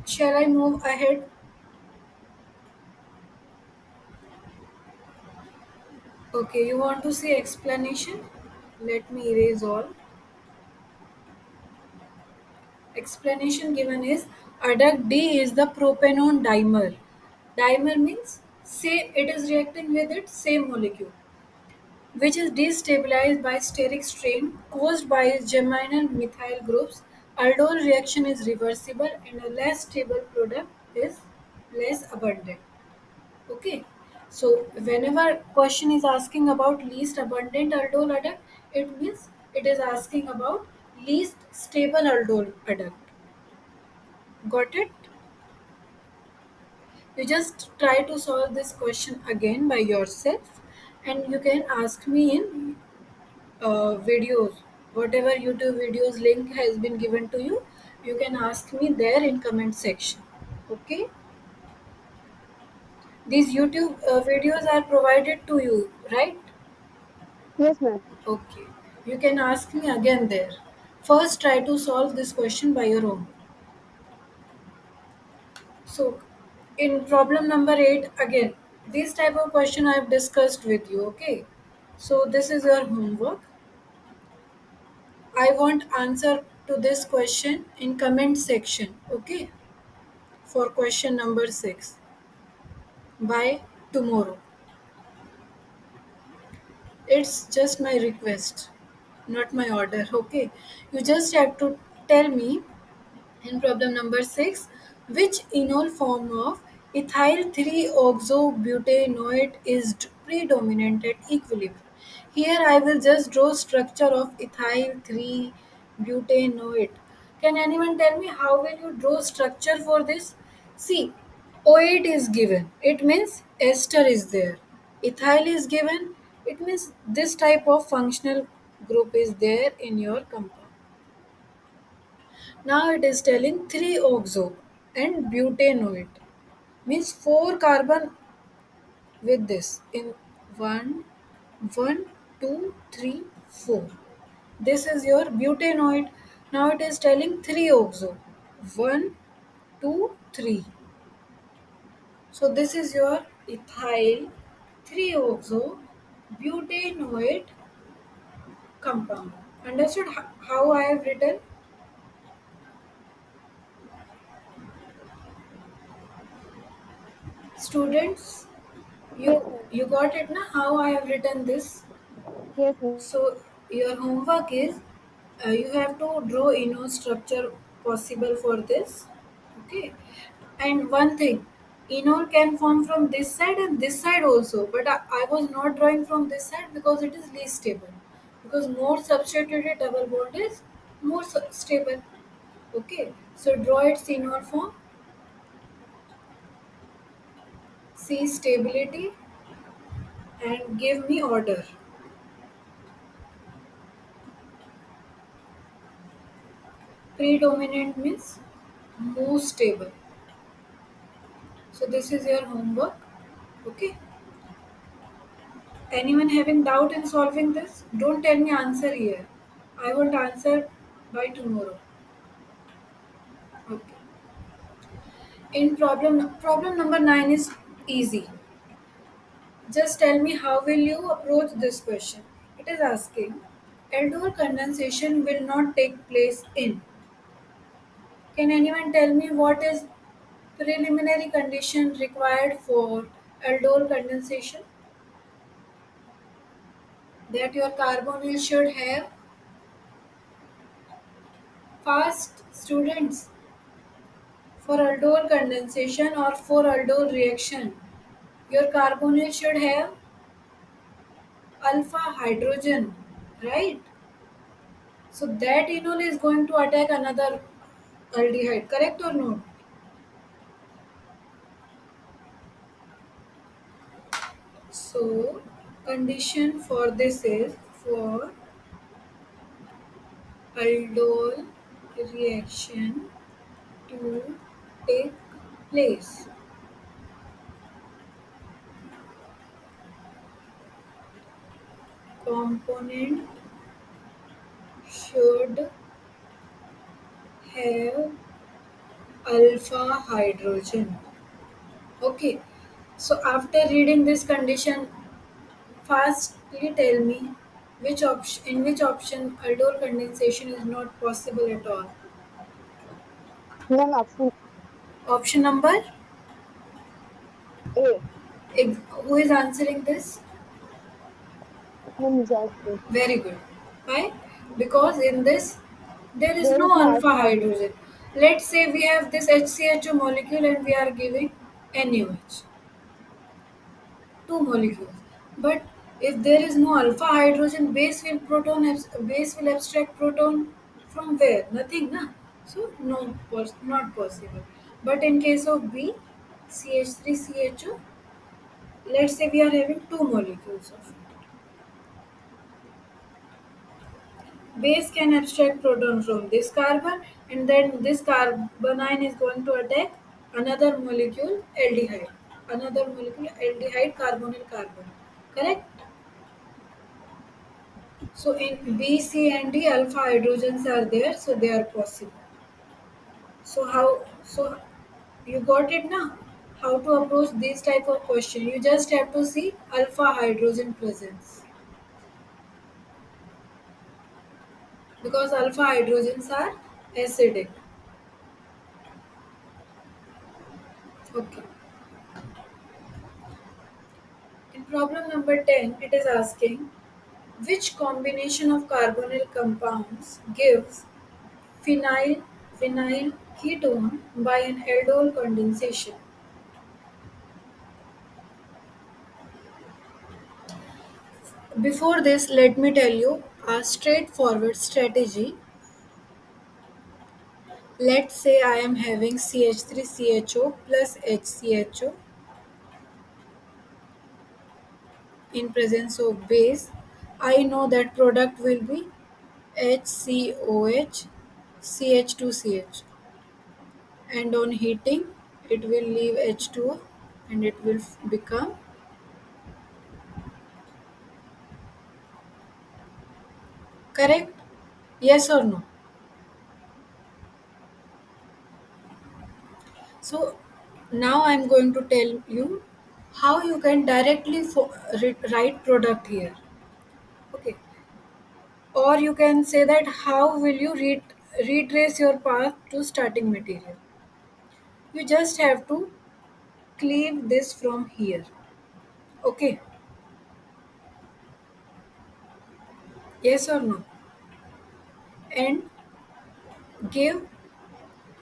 Speaker 1: Shall I move ahead? Okay, you want to see explanation? Let me erase all. Explanation given is adduct D is the propanone dimer. Dimer means same, it is reacting with its same molecule, which is destabilized by steric strain caused by geminal methyl groups. Aldol reaction is reversible and a less stable product is less abundant. Okay. So whenever question is asking about least abundant aldol adduct, it means it is asking about least stable aldol adduct. Got it? You just try to solve this question again by yourself, and you can ask me in videos. Whatever YouTube videos link has been given to you, you can ask me there in comment section. Okay? These YouTube videos are provided to you, right?
Speaker 2: Yes, ma'am.
Speaker 1: Okay. You can ask me again there. First, try to solve this question by your own. So, in problem number 8, again, this type of question I have discussed with you. Okay. So, this is your homework. I want answer to this question in comment section. Okay. For question number 6 by tomorrow. It's just my request, not my order. Okay. You just have to tell me in problem number 6, which enol form of ethyl 3-oxobutanoate is predominant at equilibrium? Here I will just draw structure of ethyl 3-butanoate. Can anyone tell me how will you draw structure for this? See, O8 is given. It means ester is there. Ethyl is given. It means this type of functional group is there in your compound. Now it is telling 3-oxo and butanoate means 4 carbon with this in one, one, 2, 3, 4. This is your butanoate. Now it is telling 3-oxo. One, 2, 3. So this is your ethyl 3-oxo-butanoate compound. Understood how I have written? Students, you
Speaker 2: Yes, ma'am.
Speaker 1: you got it na how I have written this?
Speaker 2: Yes, ma'am.
Speaker 1: So your homework is you have to draw structure possible for this. Okay. And one thing, enol can form from this side and this side also, but I was not drawing from this side because it is least stable. Because more substituted double bond is more stable. Okay. So draw its enol form, see stability, and give me order. Predominant means more stable. So this is your homework. Okay. Anyone having doubt in solving this? Don't tell me answer here. I want answer by tomorrow. Okay. In problem number 9 is easy. Just tell me how will you approach this question. It is asking aldol condensation will not take place in. Can anyone tell me what is preliminary condition required for aldol condensation? That your carbonyl should have fast students for aldol condensation or for aldol reaction. Your carbonyl should have alpha hydrogen, right? So that enol is going to attack another aldehyde, correct or not? So condition for this is for aldol reaction to take place. Component should have alpha hydrogen. Okay. So after reading this condition, fastly tell me which option aldol condensation is not possible at all.
Speaker 2: Ma'am, option
Speaker 1: Option number,
Speaker 2: A.
Speaker 1: who is answering this?
Speaker 2: Ma'am, Jasmine.
Speaker 1: Very good. Why? Because in this there is
Speaker 2: There
Speaker 1: no
Speaker 2: is no
Speaker 1: alpha
Speaker 2: alpha hydrogen.
Speaker 1: hydrogen. Let's say we have this HCHO molecule and we are giving NaOH, two molecules. But if there is no alpha hydrogen, base will abstract proton from where? Nothing, na. So no, not possible. But in case of B, CH3CHO, let's say we are having two molecules of it. Base can abstract proton from this carbon, and then this carbanion is going to attack another molecule aldehyde. Another molecule aldehyde carbonyl carbon. Correct? So in B, C, and D, alpha hydrogens are there, so they are possible. So how? So you got it now? How to approach this type of question? You just have to see alpha hydrogen presence because alpha hydrogens are acidic. Okay. In problem number 10, it is asking which combination of carbonyl compounds gives phenyl phenyl ketone by an aldol condensation. Before this, let me tell you a straightforward strategy. Let's say I am having CH3CHO plus HCHO in presence of base. I know that product will be HCOH CH2CH, and on heating it will leave H2O and it will become correct. Yes or no? So now I'm going to tell you how you can directly write product here. Okay, or you can say that how will you retrace your path to starting material. You just have to cleave this from here. Okay, yes or no, and give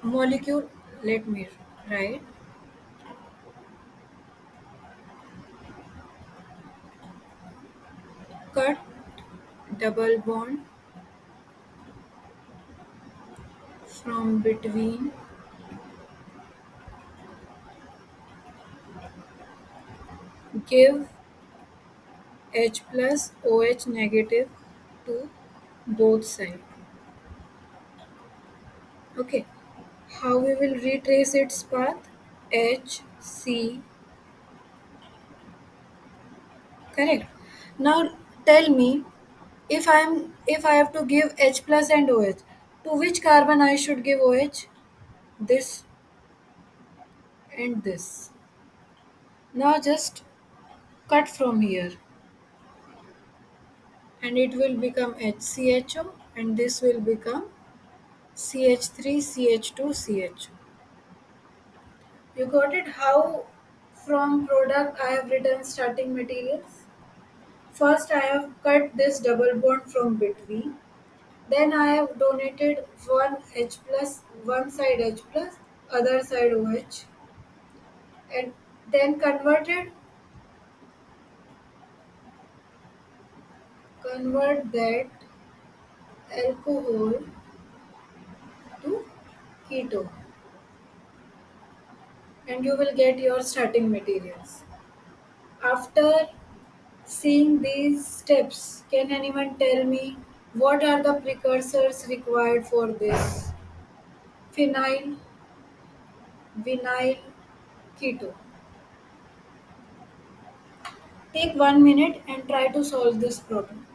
Speaker 1: molecule. Let me write. Cut double bond from between, give H plus OH negative to both sides. Okay, how we will retrace its path? H C, correct. Now tell me, if I have to give H plus and OH, to which carbon I should give OH? This and this. Now just cut from here and it will become HCHO and this will become CH3 CH2 CH. You got it? How from product I have written starting materials? First I have cut this double bond from between. Then I have donated one H plus, one side H plus, other side OH, and then convert that alcohol to keto, and you will get your starting materials. After seeing these steps, can anyone tell me what are the precursors required for this? Phenyl, vinyl, keto. Take 1 minute and try to solve this problem.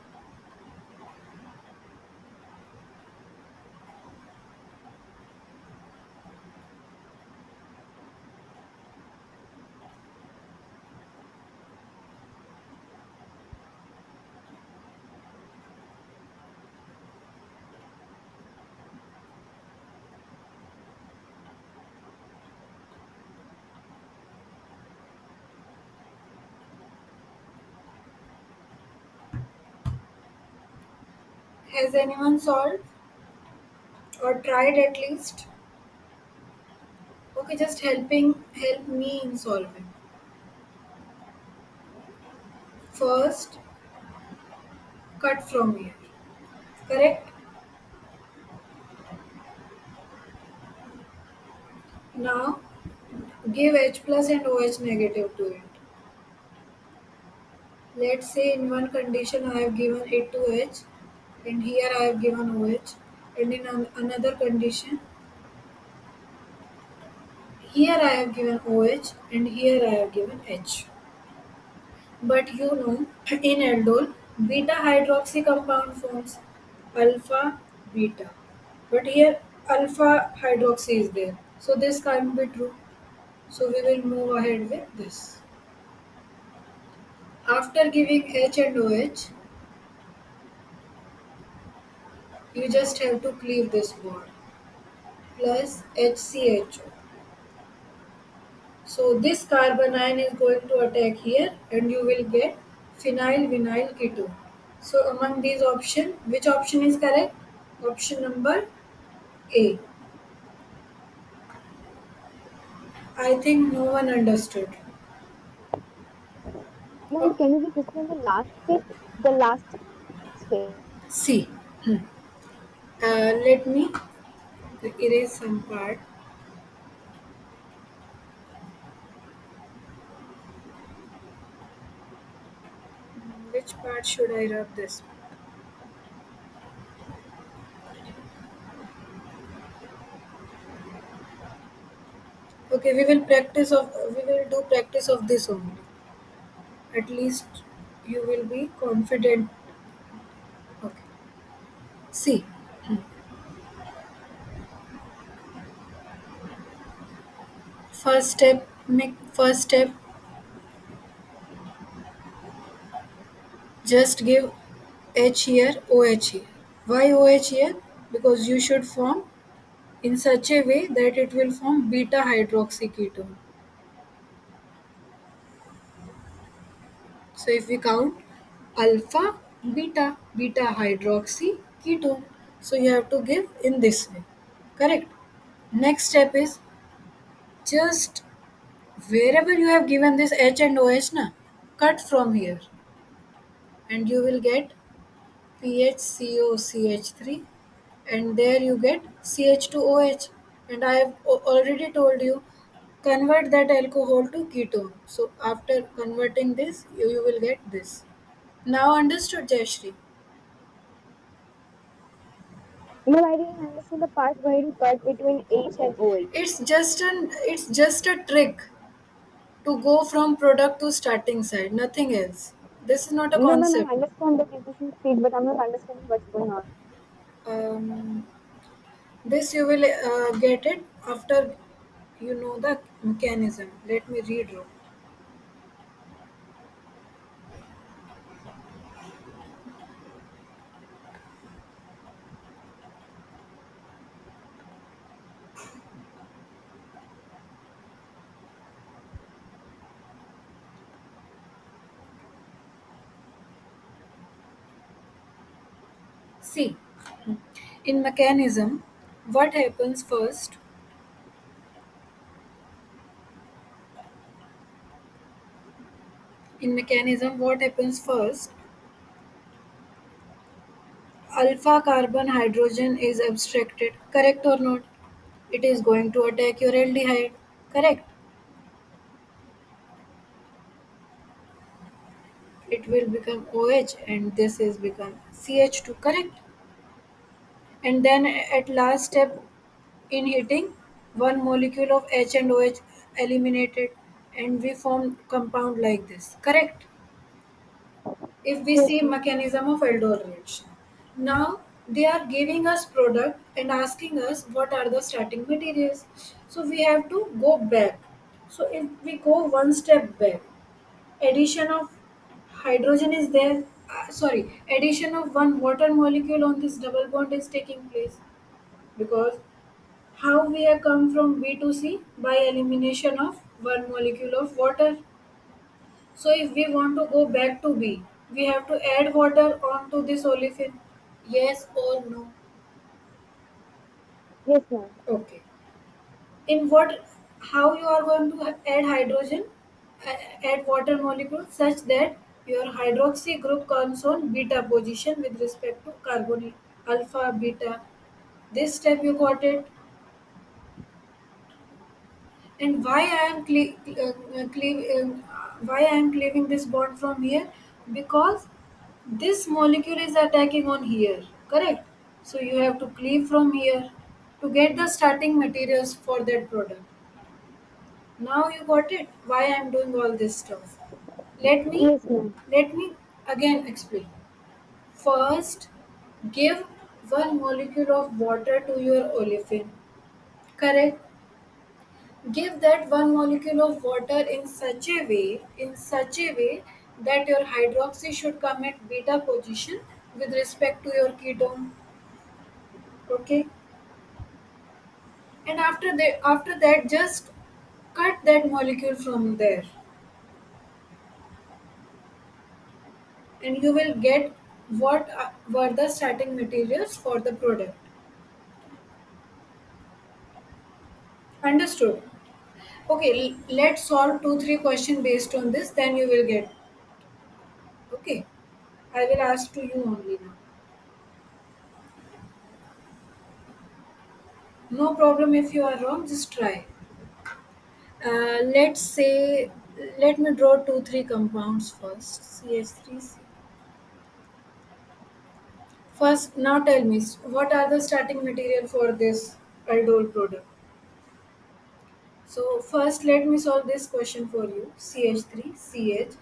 Speaker 1: Has anyone solved or tried at least? Okay, just help me in solving. First, cut from here. Correct? Now, give H plus and OH negative to it. Let's say in one condition I have given it to H and here I have given OH, and in another condition here I have given OH and here I have given H. But you know, in aldol, beta hydroxy compound forms alpha beta. But here alpha hydroxy is there. So this can't be true. So we will move ahead with this. After giving H and OH, you just have to cleave this bond plus HCHO. So this carbon ion is going to attack here and you will get phenyl vinyl ketone. So among these options, which option is correct? Option number A. I think no one understood.
Speaker 2: Ma'am,
Speaker 1: Oh,
Speaker 2: can you just explain the last bit? The last step.
Speaker 1: C. Let me erase some part. Which part should I rub this? Okay, we will do practice of this only. At least you will be confident. Okay. See, first step, Just give H here, OH here. Why OH here? Because you should form in such a way that it will form beta hydroxy ketone. So if we count alpha, beta hydroxy ketone. So you have to give in this way. Correct. Next step is just wherever you have given this H and OH na, cut from here and you will get PHCOCH3 and there you get CH2OH, and I have already told you convert that alcohol to ketone. So after converting this you will get this. Now understood, Jayashri?
Speaker 2: No, I didn't understand the part where you cut between H and OH.
Speaker 1: It's just a trick to go from product to starting side, nothing else. This is not a
Speaker 2: No, ma'am,
Speaker 1: concept.
Speaker 2: I understand the synthesis speed, but I'm not understanding what's going on.
Speaker 1: um, this you will get it after you know the mechanism. Let me read you. See, in mechanism, what happens first? In mechanism, what happens first? Alpha carbon hydrogen is abstracted. Correct or not? It is going to attack your aldehyde. Correct. It will become OH and this is become CH2. Correct. And then at last step in heating, one molecule of H and OH eliminated and we form compound like this. Correct. If we
Speaker 2: Yes,
Speaker 1: see
Speaker 2: ma'am.
Speaker 1: mechanism of aldol reaction. Now they are giving us product and asking us what are the starting materials. So we have to go back. So if we go one step back, addition of hydrogen is there. Sorry, addition of one water molecule on this double bond is taking place because how we have come from B to C by elimination of one molecule of water. So if we want to go back to B, we have to add water onto this olefin. Yes or no?
Speaker 2: Yes, ma'am.
Speaker 1: Okay. In what, how you are going to add hydrogen, add water molecule such that your hydroxy group comes on beta position with respect to carbonyl alpha beta. This step you got it. And why I am why I am cleaving this bond from here? Because this molecule is attacking on here, correct? So you have to cleave from here to get the starting materials for that product. Now you got it. Why I am doing all this stuff? Let me
Speaker 2: Yes, ma'am.
Speaker 1: let me again explain. First, give one molecule of water to your olefin. Correct. Give that one molecule of water in such a way that your hydroxy should come at beta position with respect to your ketone. Okay. And after that just cut that molecule from there and you will get what were the starting materials for the product. Understood? Okay, let's solve 2 3 questions based on this, then you will get. Okay, I will ask to you only now. No problem if you are wrong, just try. Let's say, let me draw 2 3 compounds first. CH3. First, now tell me, what are the starting material for this aldol product? So first, let me solve this question for you. CH3, CH.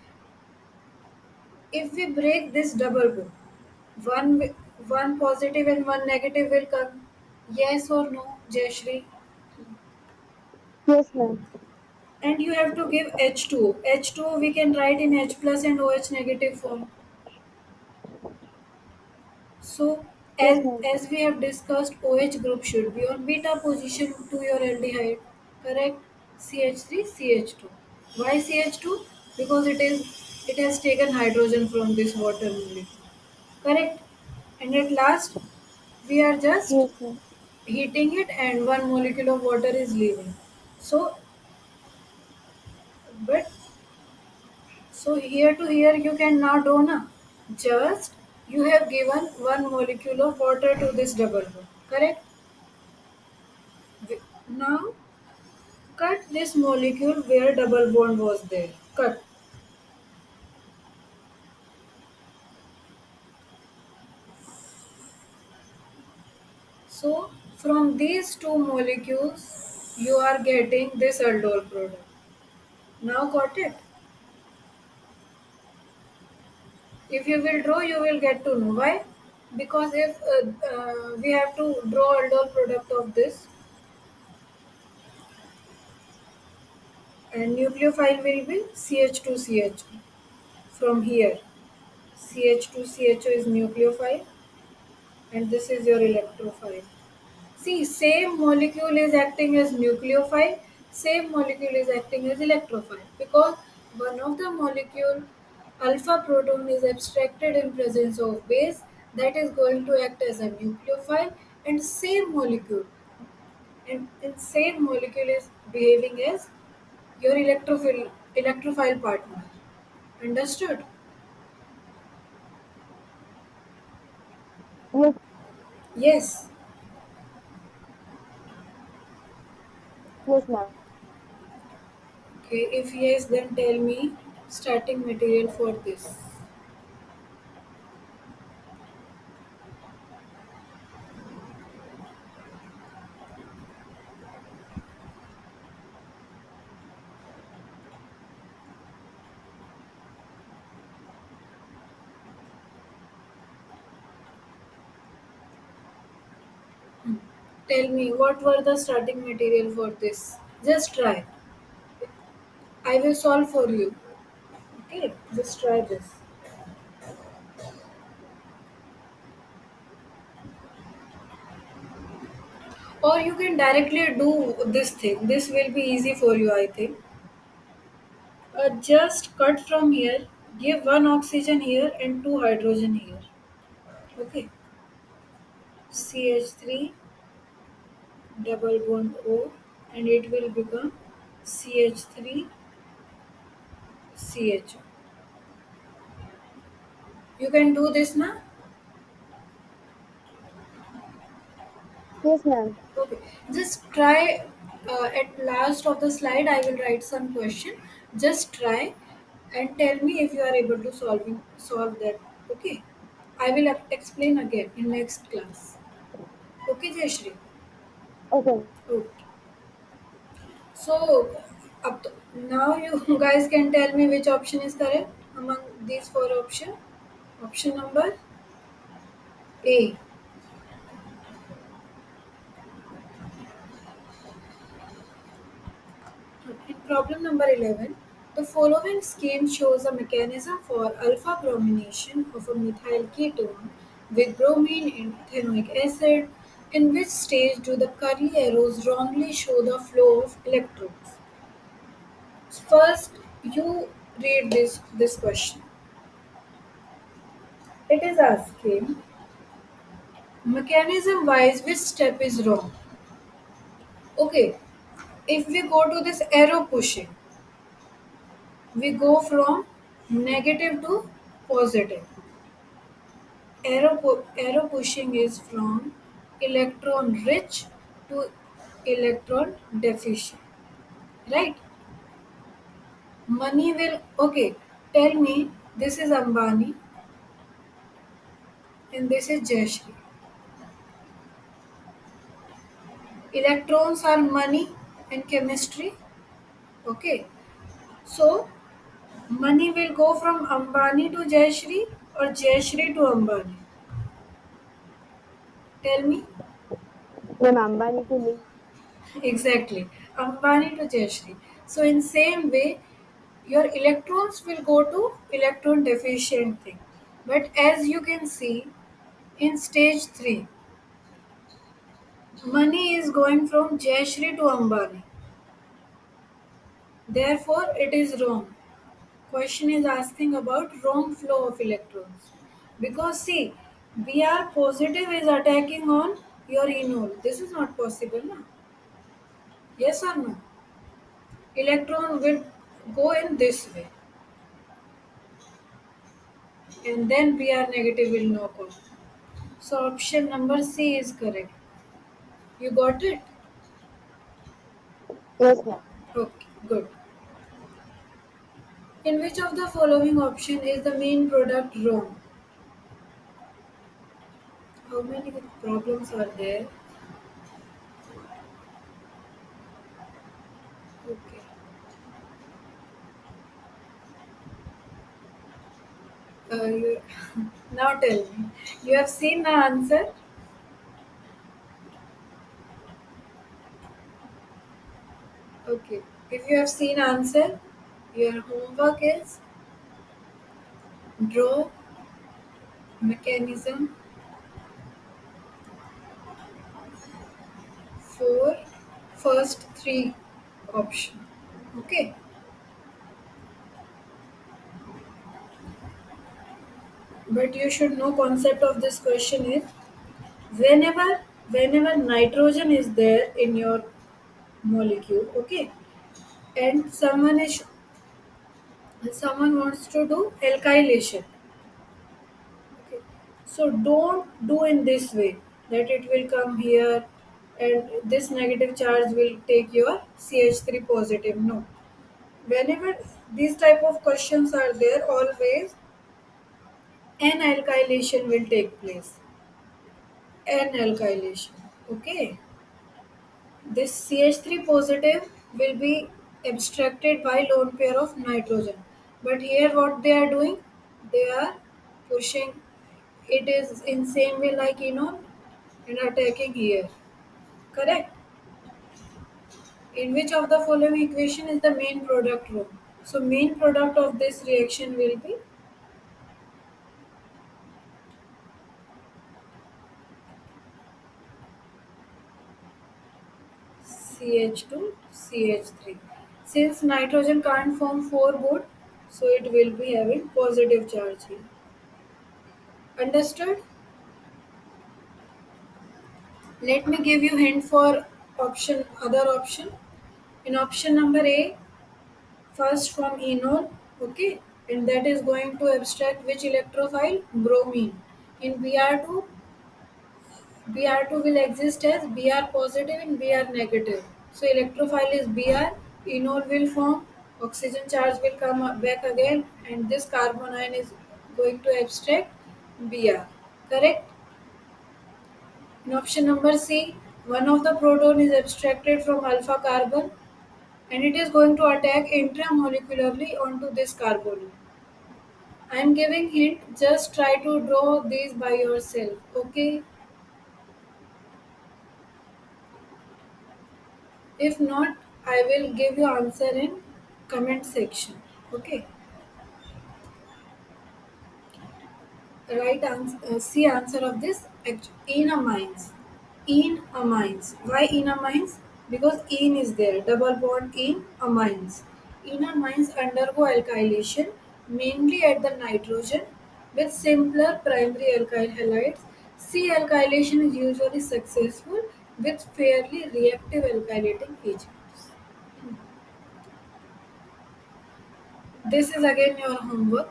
Speaker 1: If we break this double bond, one positive and one negative will come. Yes or no, Jayashri?
Speaker 2: Yes, ma'am.
Speaker 1: And you have to give H2O. H2O we can write in H plus and OH negative form. So
Speaker 2: Yes,
Speaker 1: as
Speaker 2: ma'am.
Speaker 1: as we have discussed, OH group should be on beta position to your aldehyde, correct? CH3 CH2. Why CH2? Because it has taken hydrogen from this water molecule, correct? And at last we are just
Speaker 2: Yes, ma'am.
Speaker 1: heating it and one molecule of water is leaving. So but so here to here you can now draw na. Just you have given one molecule of water to this double bond, correct? Now cut this molecule where double bond was there. Cut. So from these two molecules you are getting this aldol product. Now got it? If you will draw, you will get to know why. Because if we have to draw aldol product of this, and nucleophile will be CH2CHO. From here, CH2CHO is nucleophile, and this is your electrophile. See, same molecule is acting as nucleophile, same molecule is acting as electrophile, because one of the molecule alpha proton is abstracted in presence of base, that is going to act as a nucleophile, and same molecule is behaving as your electrophile partner. Understood?
Speaker 2: Yes,
Speaker 1: Yes.
Speaker 2: yes, ma'am.
Speaker 1: Okay, if yes, then tell me starting material for this. Tell me what were the starting material for this. Just try. I will solve for you. Okay, just try this. Or you can directly do this thing. This will be easy for you, I think. Just cut from here, give one oxygen here and two hydrogen here. Okay, CH3 double bond O, and it will become CH3 CHO. You can do this now.
Speaker 2: Yes, ma'am.
Speaker 1: Okay, just try. At last of the slide, I will write some question. Just try and tell me if you are able to solve that. Okay, I will explain again in next class. Okay, Jayashri.
Speaker 2: Okay.
Speaker 1: Okay. So now you guys can tell me which option is correct among these four options. Option number A. In problem number 11, the following scheme shows a mechanism for alpha bromination of a methyl ketone with bromine and ethanoic acid. In which stage do the curly arrows wrongly show the flow of electrons? First, you read this question. It is asking mechanism wise which step is wrong. Okay, if we go to this arrow pushing, we go from negative to positive. Arrow pushing is from electron rich to electron deficient, right? Money will, okay, tell me, this is Ambani and this is Jayashree. Electrons are money in chemistry, okay? So money will go from Ambani to Jayashree or Jayashree to Ambani. Tell me.
Speaker 2: Ma'am, Ambani to me.
Speaker 1: Exactly. Ambani to Jayashree. So in same way, your electrons will go to electron deficient thing. But as you can see, In stage 3, money is going from Jayashree to Ambani. Therefore, it is wrong. Question is asking about wrong flow of electrons. Because see, Br positive is attacking on your enol. This is not possible, na? Yes or no? Electron will go in this way, and then Br negative will knock off. So option number C is correct. You got it?
Speaker 2: Yes, ma'am.
Speaker 1: Okay, good. In which of the following option is the main product wrong? How many problems are there? Okay. You, now tell me. You have seen the answer? Okay. If you have seen answer, your homework is draw mechanism for first three option. Okay. But you should know concept of this question is whenever whenever nitrogen is there in your molecule, okay, and someone wants to do alkylation, okay, so don't do in this way that it will come here and this negative charge will take your CH3 positive. No, whenever these type of questions are there, always an alkylation will take place. An alkylation, okay. This CH3 positive will be abstracted by lone pair of nitrogen. But here what they are doing? They are pushing it is in same way like and attacking here. Correct? In which of the following equation is the main product wrong? So main product of this reaction will be CH2 CH3. Since nitrogen can't form 4 board, so it will be having positive charge here. Understood? Let me give you hint for other option. In option number A, first from enol, okay, and that is going to abstract which electrophile? Bromine. In Br2, Br2 will exist as Br positive and Br negative. So electrophile is Br, enol will form, oxygen charge will come back again, and this carbon ion is going to abstract Br. Correct? In option number C, one of the proton is abstracted from alpha carbon and it is going to attack intramolecularly onto this carbon. I am giving hint, just try to draw these by yourself. Okay? If not, I will give you answer in comment section. Okay? Right answer, C answer of this enamines. Enamines. Why enamines? Because en is there. Double bond in amines. Enamines undergo alkylation mainly at the nitrogen with simpler primary alkyl halides. C alkylation is usually successful with fairly reactive alkylating agents. This is again your homework.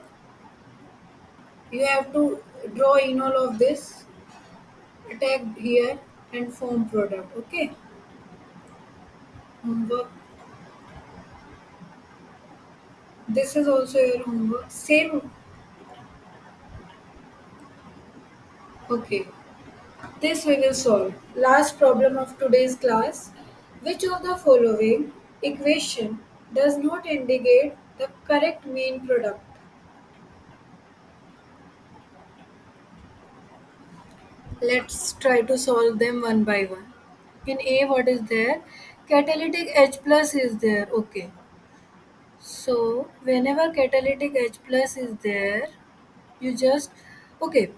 Speaker 1: You have to draw in all of this, attack here and form product. Okay, homework. This is also your homework. Same. Okay, this we will solve. Last problem of today's class. Which of the following equation does not indicate the correct main product? Let's try to solve them one by one. In A, what is there? Catalytic H plus is there. Okay. So whenever catalytic H plus is there, you just okay.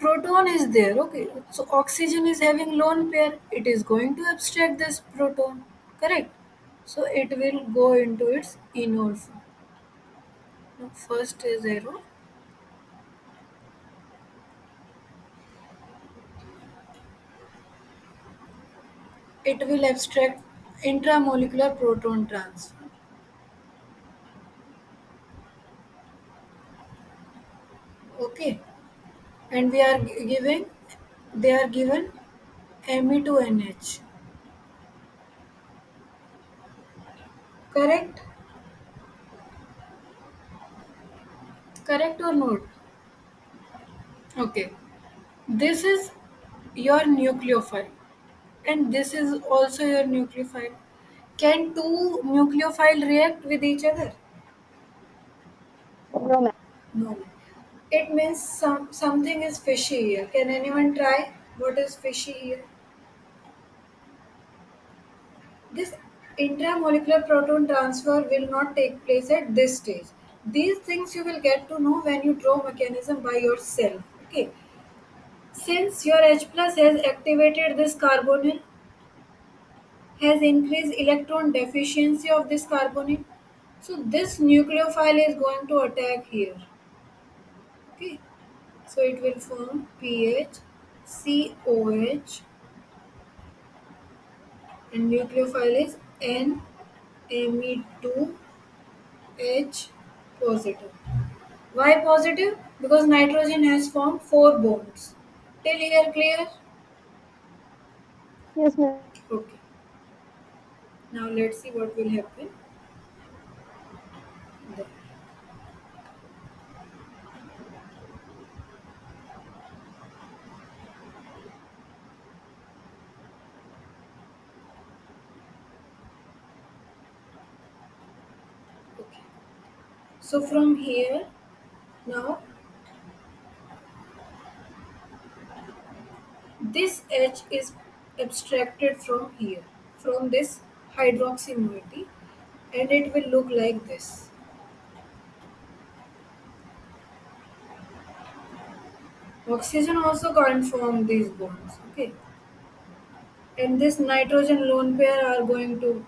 Speaker 1: proton is there. Okay, so oxygen is having lone pair, it is going to abstract this proton, correct? So it will go into its enol form. Now first is arrow. It will abstract intramolecular proton transfer. Okay, and we are giving, they are given Me2NH, correct? Correct or not? Okay, this is your nucleophile, and this is also your nucleophile. Can two nucleophile react with each other?
Speaker 2: No, ma'am.
Speaker 1: No. It means something is fishy here. Can anyone try what is fishy here? This intramolecular proton transfer will not take place at this stage. These things you will get to know when you draw mechanism by yourself. Okay. Since your H plus has activated this carbonyl, has increased electron deficiency of this carbonyl, so this nucleophile is going to attack here. Okay. So it will form PH, COH, and nucleophile is NMe2H positive. Why positive? Because nitrogen has formed four bonds. Till here clear?
Speaker 2: Yes, ma'am.
Speaker 1: Okay. Now let's see what will happen there. Okay. So from here, now this H is abstracted from here, from this hydroxy moiety, and it will look like this. Oxygen also can't form these bonds. Okay. And this nitrogen lone pair are going to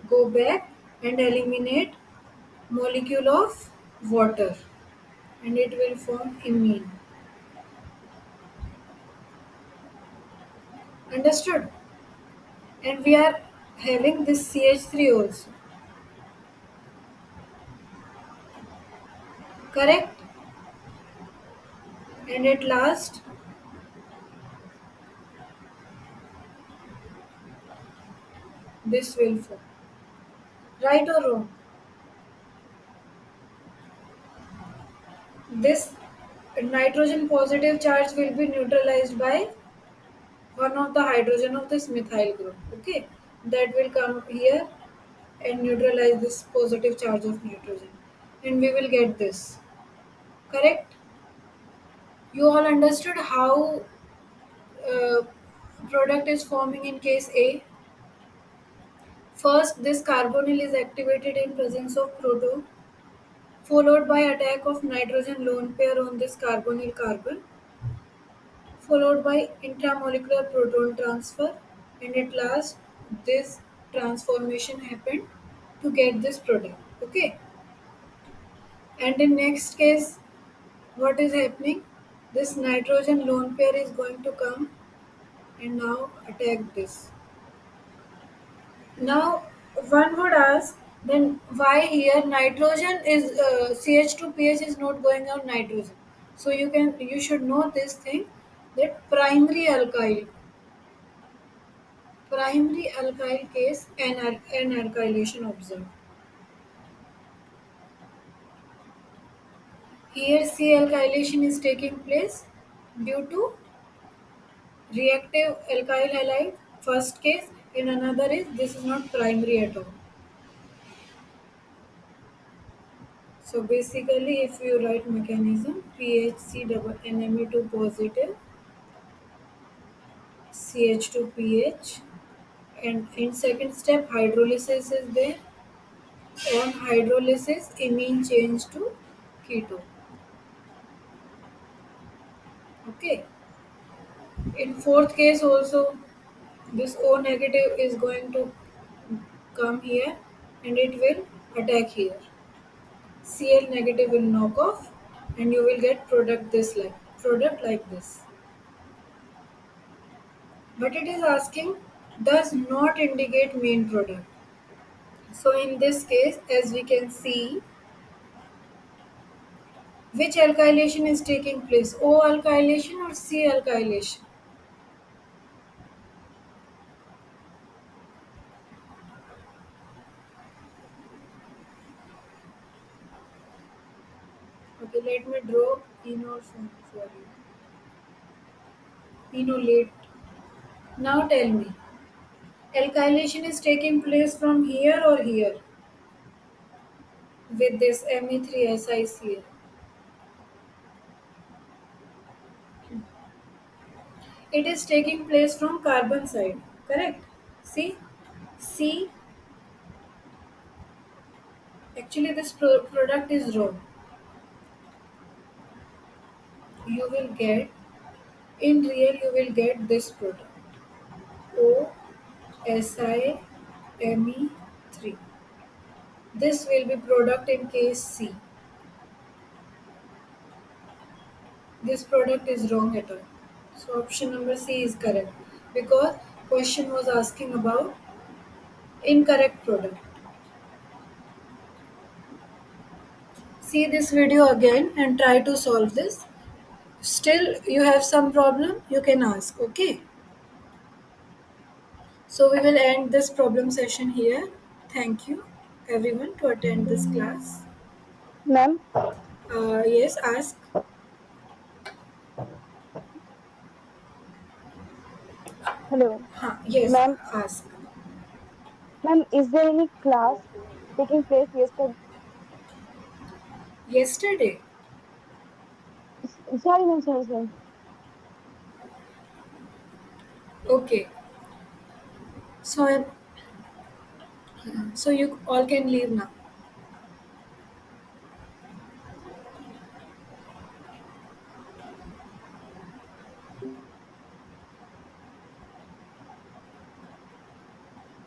Speaker 1: go back and eliminate molecule of water, and it will form imine. Understood? And we are having this CH3 also. Correct? And at last, this will form. Right or wrong? This nitrogen positive charge will be neutralized by one of the hydrogen of this methyl group. Okay? That will come here and neutralize this positive charge of nitrogen. And we will get this. Correct? You all understood how uh, product is forming in case A. First, this carbonyl is activated in presence of proton, followed by attack of nitrogen lone pair on this carbonyl carbon, followed by intramolecular proton transfer, and at last, this transformation happened to get this product. Okay, and in next case, what is happening? This nitrogen lone pair is going to come and now attack this. Now, one would ask, then why here nitrogen is CH2PH is not going on nitrogen. So you should know this thing, that primary alkyl case an alkylation observed. Here C alkylation is taking place due to reactive alkyl halide, first case, and another is this is not primary at all. So basically, if you write mechanism, PHC double NMe2 positive, CH2PH, and in second step hydrolysis is there. On hydrolysis, imine change to keto. Okay. In fourth case also, this O negative is going to come here and it will attack here. Cl negative will knock off and you will get product like this. But it is asking does not indicate main product. So in this case, as we can see, which alkylation is taking place? O alkylation or C alkylation? Okay, let me draw enol for you. Enolate. Now tell me, alkylation is taking place from here or here with this Me3SiCl. It is taking place from carbon side, correct? See, C. Actually, this product is wrong. You will get in real. You will get this product O SiMe3. This will be product in case C. This product is wrong at all. So option number C is correct because question was asking about incorrect product. See this video again and try to solve this. Still you have some problem, you can ask, okay? So we will end this problem session here. Thank you everyone to attend this class.
Speaker 2: Ma'am,
Speaker 1: Yes, ask.
Speaker 2: hello.
Speaker 1: Yes,
Speaker 2: Ma'am,
Speaker 1: ask.
Speaker 2: ma'am, is there any class taking place yesterday?
Speaker 1: Yesterday.
Speaker 2: Sorry, ma'am, sorry, sorry.
Speaker 1: Okay. So so you all can leave now.